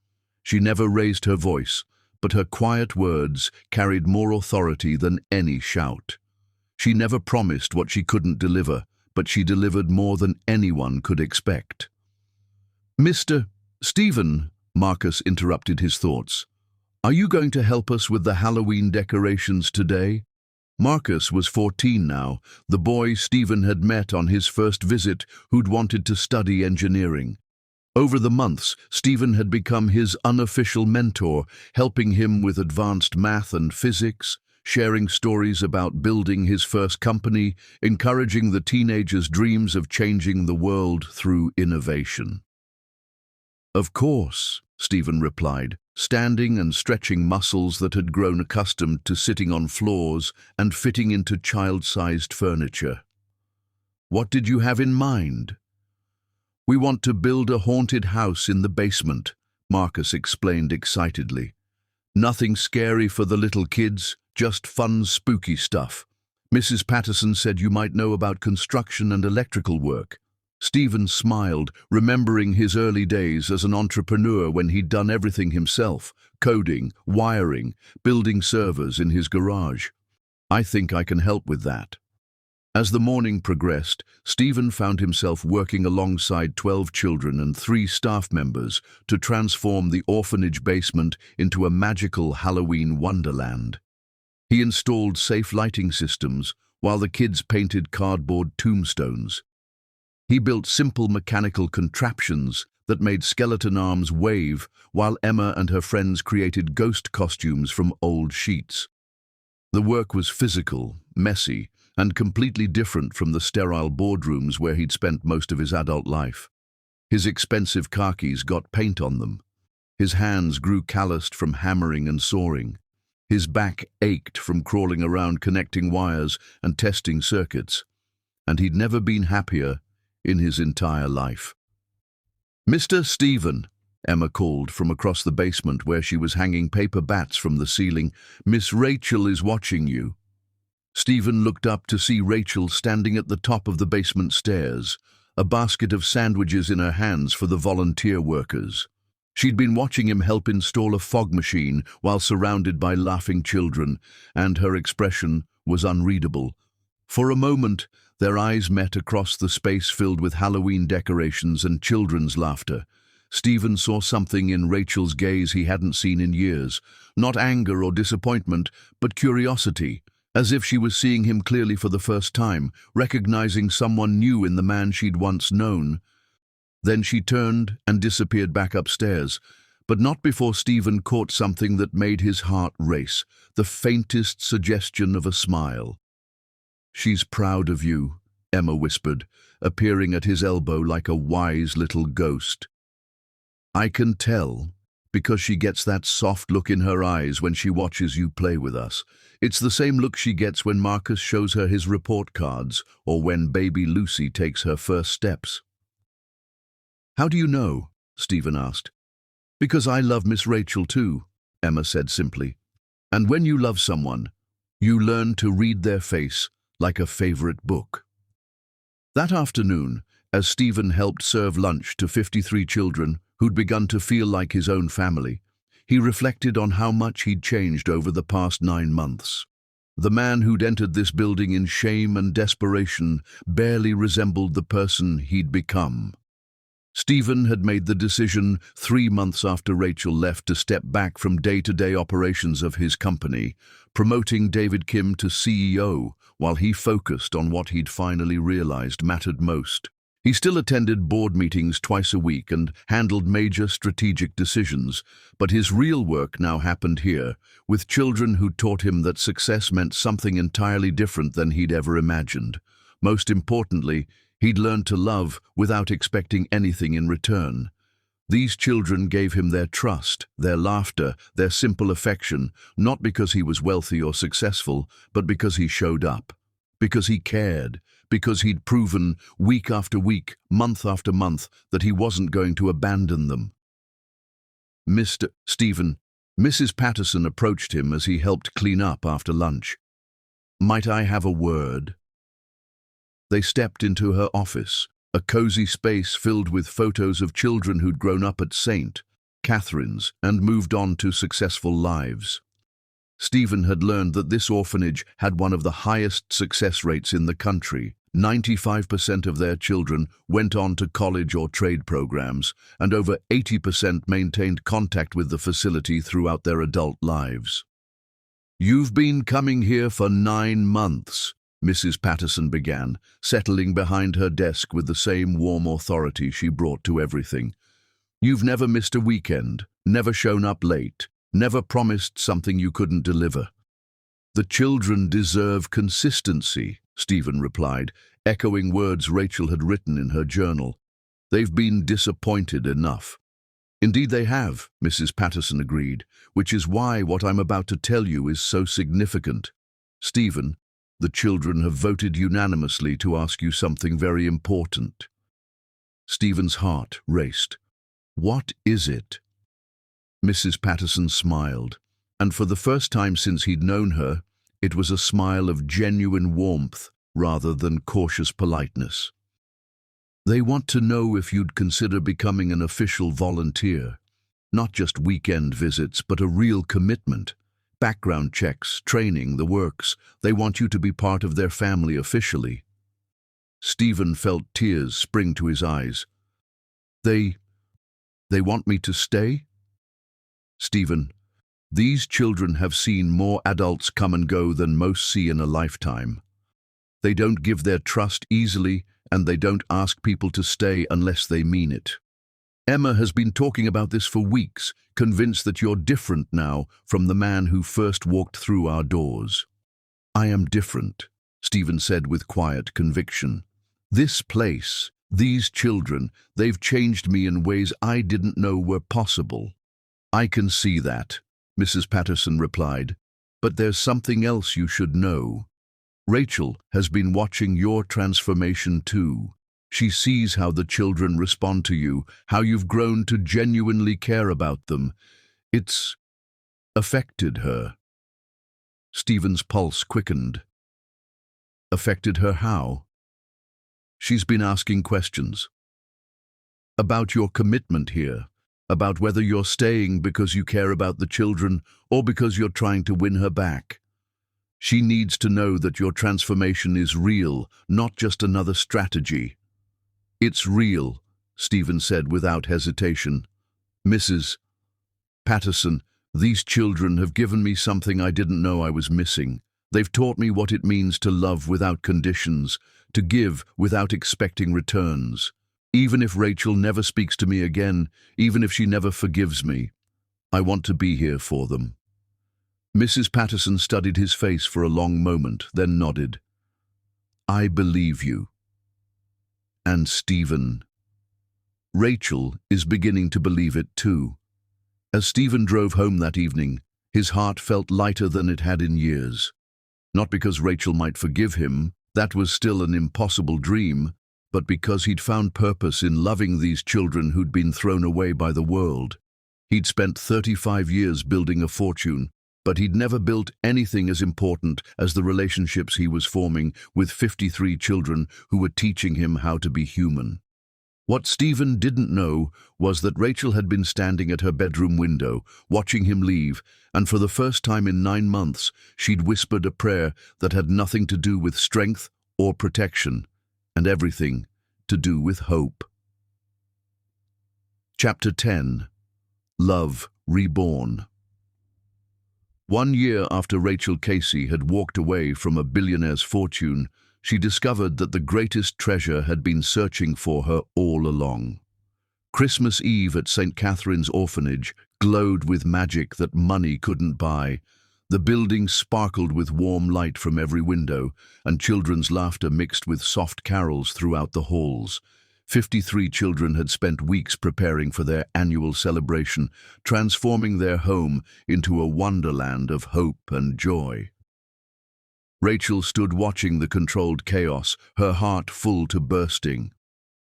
She never raised her voice, but her quiet words carried more authority than any shout. She never promised what she couldn't deliver, but she delivered more than anyone could expect. Mr. Stephen, Marcus interrupted his thoughts. Are you going to help us with the Halloween decorations today? Marcus was 14 now, the boy Stephen had met on his first visit who'd wanted to study engineering. Over the months, Stephen had become his unofficial mentor, helping him with advanced math and physics, sharing stories about building his first company, encouraging the teenager's dreams of changing the world through innovation. Of course, Stephen replied, standing and stretching muscles that had grown accustomed to sitting on floors and fitting into child-sized furniture. What did you have in mind? We want to build a haunted house in the basement, Marcus explained excitedly. Nothing scary for the little kids, just fun, spooky stuff. Mrs. Patterson said you might know about construction and electrical work. Stephen smiled, remembering his early days as an entrepreneur when he'd done everything himself, coding, wiring, building servers in his garage. I think I can help with that. As the morning progressed, Stephen found himself working alongside 12 children and 3 staff members to transform the orphanage basement into a magical Halloween wonderland. He installed safe lighting systems while the kids painted cardboard tombstones. He built simple mechanical contraptions that made skeleton arms wave while Emma and her friends created ghost costumes from old sheets. The work was physical, messy, and completely different from the sterile boardrooms where he'd spent most of his adult life. His expensive khakis got paint on them. His hands grew calloused from hammering and sawing. His back ached from crawling around connecting wires and testing circuits. And he'd never been happier in his entire life. "Mr. Stephen," Emma called from across the basement where she was hanging paper bats from the ceiling, "Miss Rachel is watching you." Stephen looked up to see Rachel standing at the top of the basement stairs, a basket of sandwiches in her hands for the volunteer workers. She'd been watching him help install a fog machine while surrounded by laughing children, and her expression was unreadable. For a moment, their eyes met across the space filled with Halloween decorations and children's laughter. Stephen saw something in Rachel's gaze he hadn't seen in years, not anger or disappointment, but curiosity, as if she was seeing him clearly for the first time, recognizing someone new in the man she'd once known. Then she turned and disappeared back upstairs, but not before Stephen caught something that made his heart race, the faintest suggestion of a smile. "She's proud of you," Emma whispered, appearing at his elbow like a wise little ghost. "I can tell, because she gets that soft look in her eyes when she watches you play with us. It's the same look she gets when Marcus shows her his report cards or when baby Lucy takes her first steps." "How do you know?" Stephen asked. "Because I love Miss Rachel too," Emma said simply. "And when you love someone, you learn to read their face like a favorite book." That afternoon, as Stephen helped serve lunch to 53 children who'd begun to feel like his own family, he reflected on how much he'd changed over the past 9 months. The man who'd entered this building in shame and desperation barely resembled the person he'd become. Stephen had made the decision 3 months after Rachel left to step back from day-to-day operations of his company, promoting David Kim to CEO while he focused on what he'd finally realized mattered most. He still attended board meetings twice a week and handled major strategic decisions, but his real work now happened here, with children who taught him that success meant something entirely different than he'd ever imagined. Most importantly, he'd learned to love without expecting anything in return. These children gave him their trust, their laughter, their simple affection, not because he was wealthy or successful, but because he showed up, because he cared, because he'd proven week after week, month after month, that he wasn't going to abandon them. "Mr. Stephen," Mrs. Patterson approached him as he helped clean up after lunch. "Might I have a word?" They stepped into her office, a cozy space filled with photos of children who'd grown up at St. Catherine's and moved on to successful lives. Stephen had learned that this orphanage had one of the highest success rates in the country. 95% of their children went on to college or trade programs, and over 80% maintained contact with the facility throughout their adult lives. "You've been coming here for 9 months, Mrs. Patterson began, settling behind her desk with the same warm authority she brought to everything. "You've never missed a weekend, never shown up late, never promised something you couldn't deliver." "The children deserve consistency," Stephen replied, echoing words Rachel had written in her journal. "They've been disappointed enough." "Indeed they have," Mrs. Patterson agreed, "which is why what I'm about to tell you is so significant. Stephen, the children have voted unanimously to ask you something very important." Stephen's heart raced. "What is it?" Mrs. Patterson smiled, and for the first time since he'd known her, it was a smile of genuine warmth rather than cautious politeness. They want to know if you'd consider becoming an official volunteer. Not just weekend visits, but a real commitment. Background checks, training, the works. They want you to be part of their family officially. Stephen felt tears spring to his eyes. They want me to stay? Stephen, these children have seen more adults come and go than most see in a lifetime. They don't give their trust easily, and they don't ask people to stay unless they mean it. Emma has been talking about this for weeks, convinced that you're different now from the man who first walked through our doors. I am different, Stephen said with quiet conviction. This place, these children, they've changed me in ways I didn't know were possible. I can see that, Mrs. Patterson replied, but there's something else you should know. Rachel has been watching your transformation too. She sees how the children respond to you, how you've grown to genuinely care about them. It's affected her. Stephen's pulse quickened. Affected her how? She's been asking questions. About your commitment here, about whether you're staying because you care about the children or because you're trying to win her back. She needs to know that your transformation is real, not just another strategy. It's real, Stephen said without hesitation. Mrs. Patterson, these children have given me something I didn't know I was missing. They've taught me what it means to love without conditions, to give without expecting returns. Even if Rachel never speaks to me again, even if she never forgives me, I want to be here for them. Mrs. Patterson studied his face for a long moment, then nodded. I believe you. And Stephen. Rachel is beginning to believe it too. As Stephen drove home that evening, his heart felt lighter than it had in years. Not because Rachel might forgive him, that was still an impossible dream, but because he'd found purpose in loving these children who'd been thrown away by the world. He'd spent 35 years building a fortune, but he'd never built anything as important as the relationships he was forming with 53 children who were teaching him how to be human. What Stephen didn't know was that Rachel had been standing at her bedroom window, watching him leave, and for the first time in 9 months, she'd whispered a prayer that had nothing to do with strength or protection, and everything to do with hope. Chapter 10. Love Reborn. 1 year after Rachel Casey had walked away from a billionaire's fortune, she discovered that the greatest treasure had been searching for her all along. Christmas Eve at St. Catherine's Orphanage glowed with magic that money couldn't buy. The building sparkled with warm light from every window, and children's laughter mixed with soft carols throughout the halls. 53 children had spent weeks preparing for their annual celebration, transforming their home into a wonderland of hope and joy. Rachel stood watching the controlled chaos, her heart full to bursting.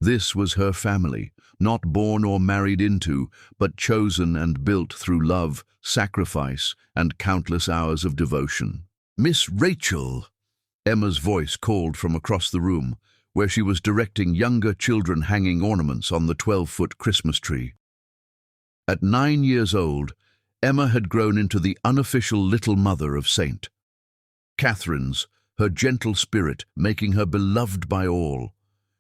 This was her family, not born or married into, but chosen and built through love, sacrifice, and countless hours of devotion. "Miss Rachel," Emma's voice called from across the room, where she was directing younger children hanging ornaments on the 12-foot Christmas tree. At 9 years old, Emma had grown into the unofficial little mother of St. Catherine's, her gentle spirit making her beloved by all.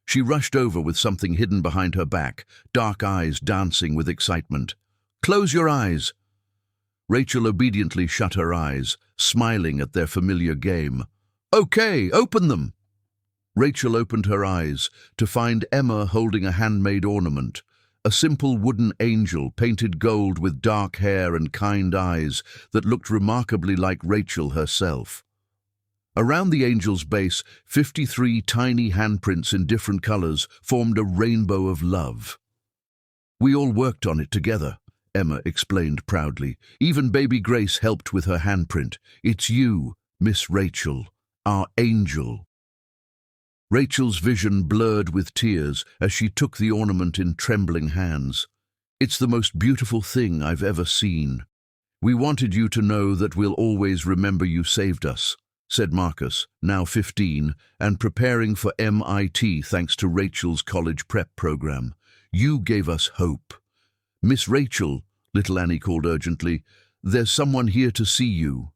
She rushed over with something hidden behind her back, dark eyes dancing with excitement. "Close your eyes." Rachel obediently shut her eyes, smiling at their familiar game. "Okay, open them." Rachel opened her eyes to find Emma holding a handmade ornament, a simple wooden angel painted gold with dark hair and kind eyes that looked remarkably like Rachel herself. Around the angel's base, 53 tiny handprints in different colors formed a rainbow of love. "We all worked on it together," Emma explained proudly. "Even baby Grace helped with her handprint. It's you, Miss Rachel, our angel." Rachel's vision blurred with tears as she took the ornament in trembling hands. It's the most beautiful thing I've ever seen. We wanted you to know that we'll always remember you saved us, said Marcus, now 15, and preparing for MIT thanks to Rachel's college prep program. You gave us hope. Miss Rachel, little Annie called urgently, there's someone here to see you.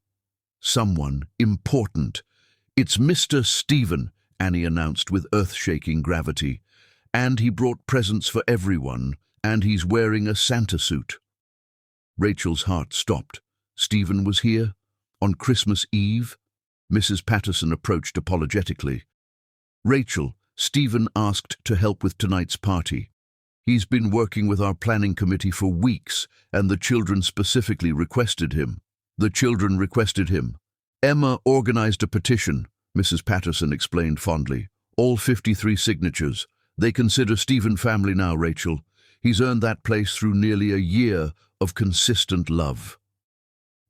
Someone important. It's Mr. Stephen, Annie announced with earth-shaking gravity. And he brought presents for everyone, and he's wearing a Santa suit. Rachel's heart stopped. Stephen was here? On Christmas Eve? Mrs. Patterson approached apologetically. Rachel, Stephen asked to help with tonight's party. He's been working with our planning committee for weeks, and the children specifically requested him. Emma organized a petition, Mrs. Patterson explained fondly. All 53 signatures. They consider Stephen family now, Rachel. He's earned that place through nearly a year of consistent love.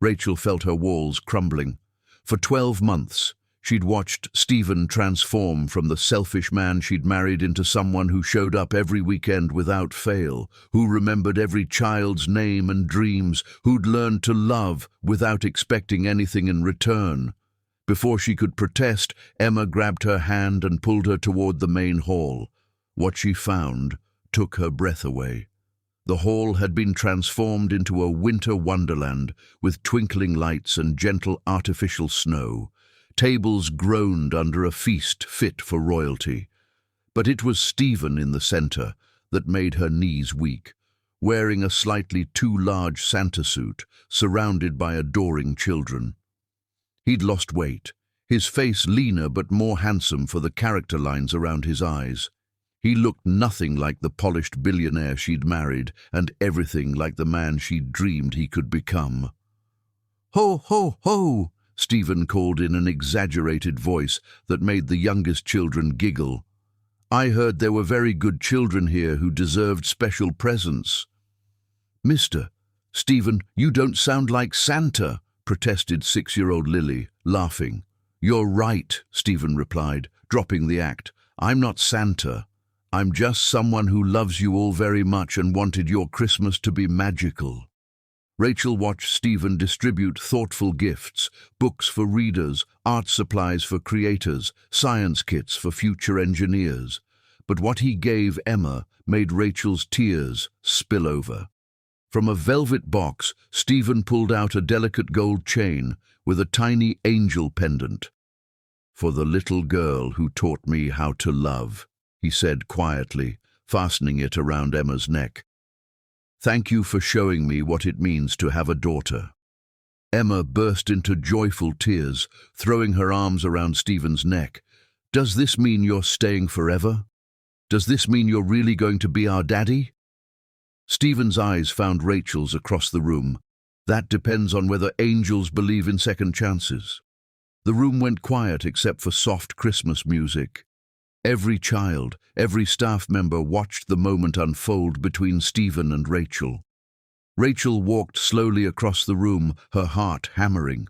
Rachel felt her walls crumbling. For 12 months, she'd watched Stephen transform from the selfish man she'd married into someone who showed up every weekend without fail, who remembered every child's name and dreams, who'd learned to love without expecting anything in return. Before she could protest, Emma grabbed her hand and pulled her toward the main hall. What she found took her breath away. The hall had been transformed into a winter wonderland with twinkling lights and gentle artificial snow. Tables groaned under a feast fit for royalty. But it was Stephen in the center that made her knees weak, wearing a slightly too large Santa suit, surrounded by adoring children. He'd lost weight, his face leaner but more handsome for the character lines around his eyes. He looked nothing like the polished billionaire she'd married, and everything like the man she'd dreamed he could become. "Ho, ho, ho!" Stephen called in an exaggerated voice that made the youngest children giggle. "I heard there were very good children here who deserved special presents." "Mr. Stephen, you don't sound like Santa," protested 6-year-old Lily, laughing. "You're right," Stephen replied, dropping the act. "I'm not Santa. I'm just someone who loves you all very much and wanted your Christmas to be magical." Rachel watched Stephen distribute thoughtful gifts, books for readers, art supplies for creators, science kits for future engineers. But what he gave Emma made Rachel's tears spill over. From a velvet box, Stephen pulled out a delicate gold chain with a tiny angel pendant. "For the little girl who taught me how to love," he said quietly, fastening it around Emma's neck. "Thank you for showing me what it means to have a daughter." Emma burst into joyful tears, throwing her arms around Stephen's neck. "Does this mean you're staying forever? Does this mean you're really going to be our daddy?" Stephen's eyes found Rachel's across the room. "That depends on whether angels believe in second chances." The room went quiet except for soft Christmas music. Every child, every staff member watched the moment unfold between Stephen and Rachel. Rachel walked slowly across the room, her heart hammering.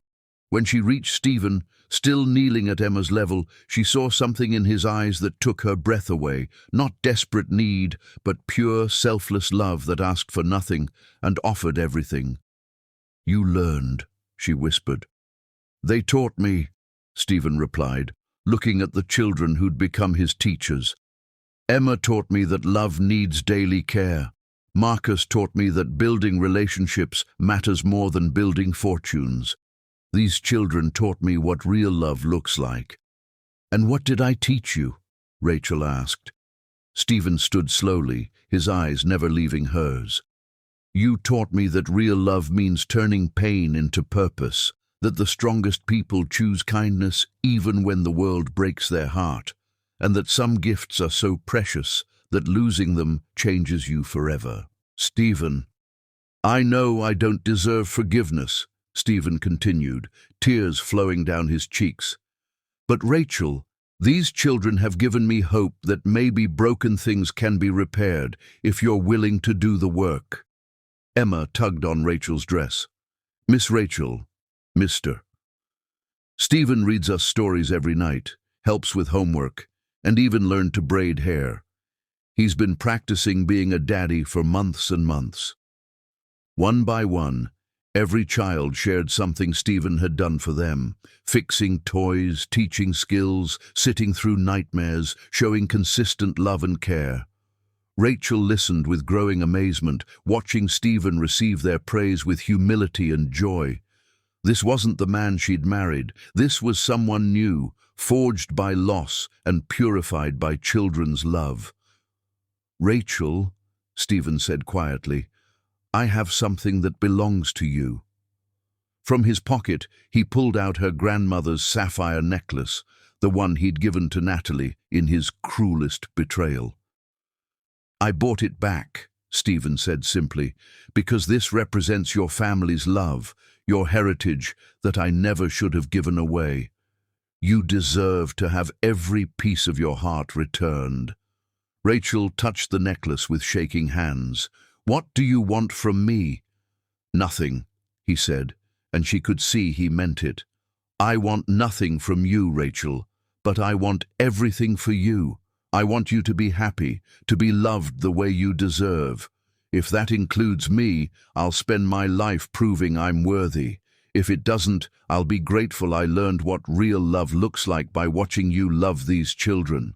When she reached Stephen, still kneeling at Emma's level, she saw something in his eyes that took her breath away. Not desperate need, but pure, selfless love that asked for nothing and offered everything. "You learned," she whispered. "They taught me," Stephen replied, looking at the children who'd become his teachers. "Emma taught me that love needs daily care. Marcus taught me that building relationships matters more than building fortunes. These children taught me what real love looks like." "And what did I teach you?" Rachel asked. Stephen stood slowly, his eyes never leaving hers. "You taught me that real love means turning pain into purpose, that the strongest people choose kindness even when the world breaks their heart, and that some gifts are so precious that losing them changes you forever." "Stephen, I know I don't deserve forgiveness," Stephen continued, tears flowing down his cheeks. "But Rachel, these children have given me hope that maybe broken things can be repaired if you're willing to do the work." Emma tugged on Rachel's dress. "Miss Rachel, Mr. Stephen reads us stories every night, helps with homework, and even learned to braid hair. He's been practicing being a daddy for months and months. One by one, every child shared something Stephen had done for them, fixing toys, teaching skills, sitting through nightmares, showing consistent love and care. Rachel listened with growing amazement, watching Stephen receive their praise with humility and joy. This wasn't the man she'd married. This was someone new, forged by loss and purified by children's love. "Rachel," Stephen said quietly, "I have something that belongs to you." From his pocket, he pulled out her grandmother's sapphire necklace, the one he'd given to Natalie in his cruelest betrayal. "I bought it back," Stephen said simply, "because this represents your family's love, your heritage that I never should have given away. You deserve to have every piece of your heart returned." Rachel touched the necklace with shaking hands. "What do you want from me?" "Nothing," he said, and she could see he meant it. "I want nothing from you, Rachel, but I want everything for you. I want you to be happy, to be loved the way you deserve. If that includes me, I'll spend my life proving I'm worthy. If it doesn't, I'll be grateful I learned what real love looks like by watching you love these children."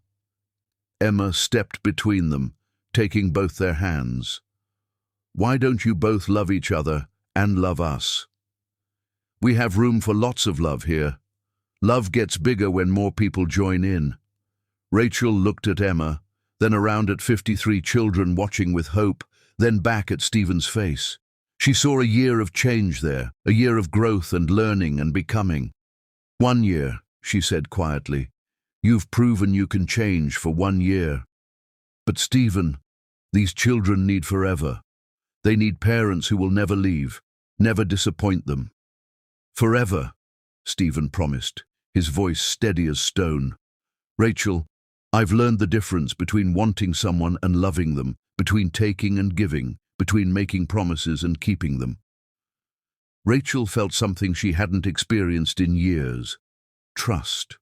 Emma stepped between them, taking both their hands. "Why don't you both love each other and love us? We have room for lots of love here. Love gets bigger when more people join in." Rachel looked at Emma, then around at 53 children watching with hope, then back at Stephen's face. She saw a year of change there, a year of growth and learning and becoming. "1 year," she said quietly. "You've proven you can change for 1 year. But Stephen, these children need forever. They need parents who will never leave, never disappoint them." "Forever," Stephen promised, his voice steady as stone. "Rachel, I've learned the difference between wanting someone and loving them, between taking and giving, between making promises and keeping them." Rachel felt something she hadn't experienced in years. Trust.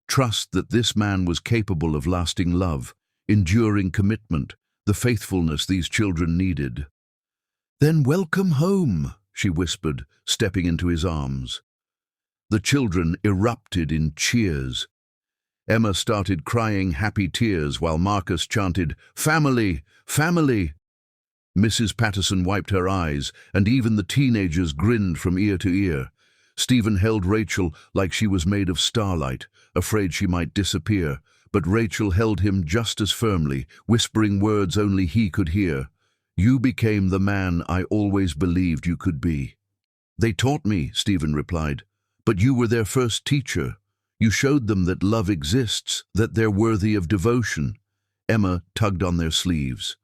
Trust that this man was capable of lasting love, enduring commitment, the faithfulness these children needed. "Then welcome home," she whispered, stepping into his arms. The children erupted in cheers. Emma started crying happy tears while Marcus chanted, "Family! Family!" Mrs. Patterson wiped her eyes, and even the teenagers grinned from ear to ear. Stephen held Rachel like she was made of starlight, afraid she might disappear, but Rachel held him just as firmly, whispering words only he could hear. "You became the man I always believed you could be." "They taught me," Stephen replied, "but you were their first teacher. You showed them that love exists, that they're worthy of devotion." Emma tugged on their sleeves.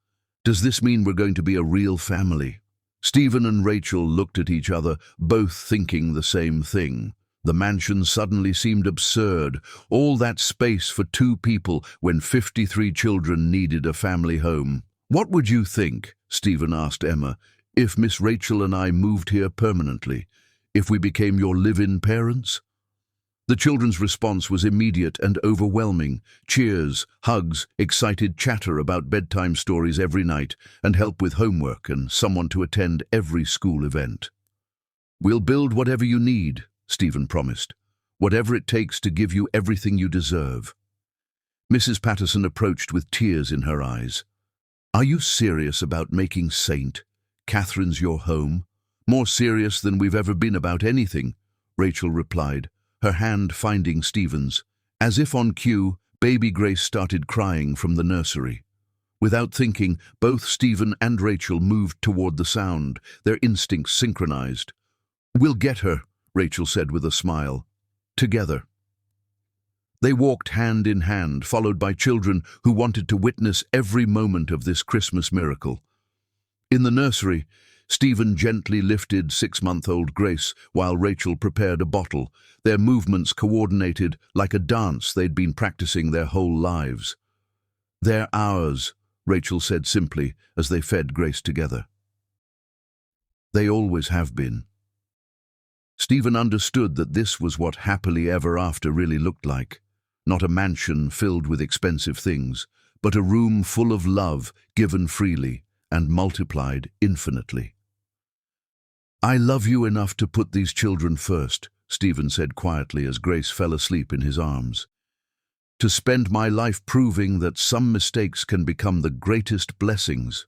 "Does this mean we're going to be a real family?" Stephen and Rachel looked at each other, both thinking the same thing. The mansion suddenly seemed absurd. All that space for 2 people when 53 children needed a family home. "What would you think," Stephen asked Emma, "if Miss Rachel and I moved here permanently? If we became your live-in parents?" The children's response was immediate and overwhelming. Cheers, hugs, excited chatter about bedtime stories every night, and help with homework and someone to attend every school event. "We'll build whatever you need," Stephen promised. "Whatever it takes to give you everything you deserve." Mrs. Patterson approached with tears in her eyes. "Are you serious about making St. Catherine's your home?" "More serious than we've ever been about anything," Rachel replied, her hand finding Stephen's. As if on cue, baby Grace started crying from the nursery. Without thinking, both Stephen and Rachel moved toward the sound, their instincts synchronized. "We'll get her," Rachel said with a smile. "Together." They walked hand in hand, followed by children who wanted to witness every moment of this Christmas miracle. In the nursery, Stephen gently lifted 6-month-old Grace while Rachel prepared a bottle, their movements coordinated like a dance they'd been practicing their whole lives. "They're ours," Rachel said simply as they fed Grace together. "They always have been." Stephen understood that this was what happily ever after really looked like. Not a mansion filled with expensive things, but a room full of love given freely and multiplied infinitely. "I love you enough to put these children first," Stephen said quietly as Grace fell asleep in his arms. "To spend my life proving that some mistakes can become the greatest blessings."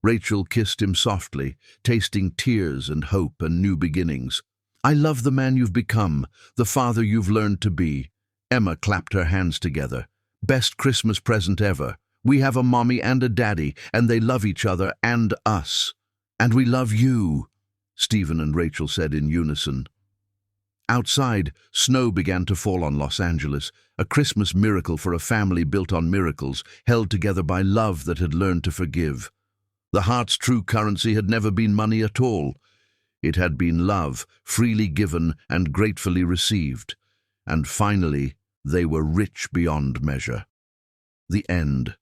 Rachel kissed him softly, tasting tears and hope and new beginnings. "I love the man you've become, the father you've learned to be." Emma clapped her hands together. "Best Christmas present ever. We have a mommy and a daddy, and they love each other and us. And we love you," Stephen and Rachel said in unison. Outside, snow began to fall on Los Angeles, a Christmas miracle for a family built on miracles, held together by love that had learned to forgive. The heart's true currency had never been money at all. It had been love, freely given and gratefully received. And finally, they were rich beyond measure. The end.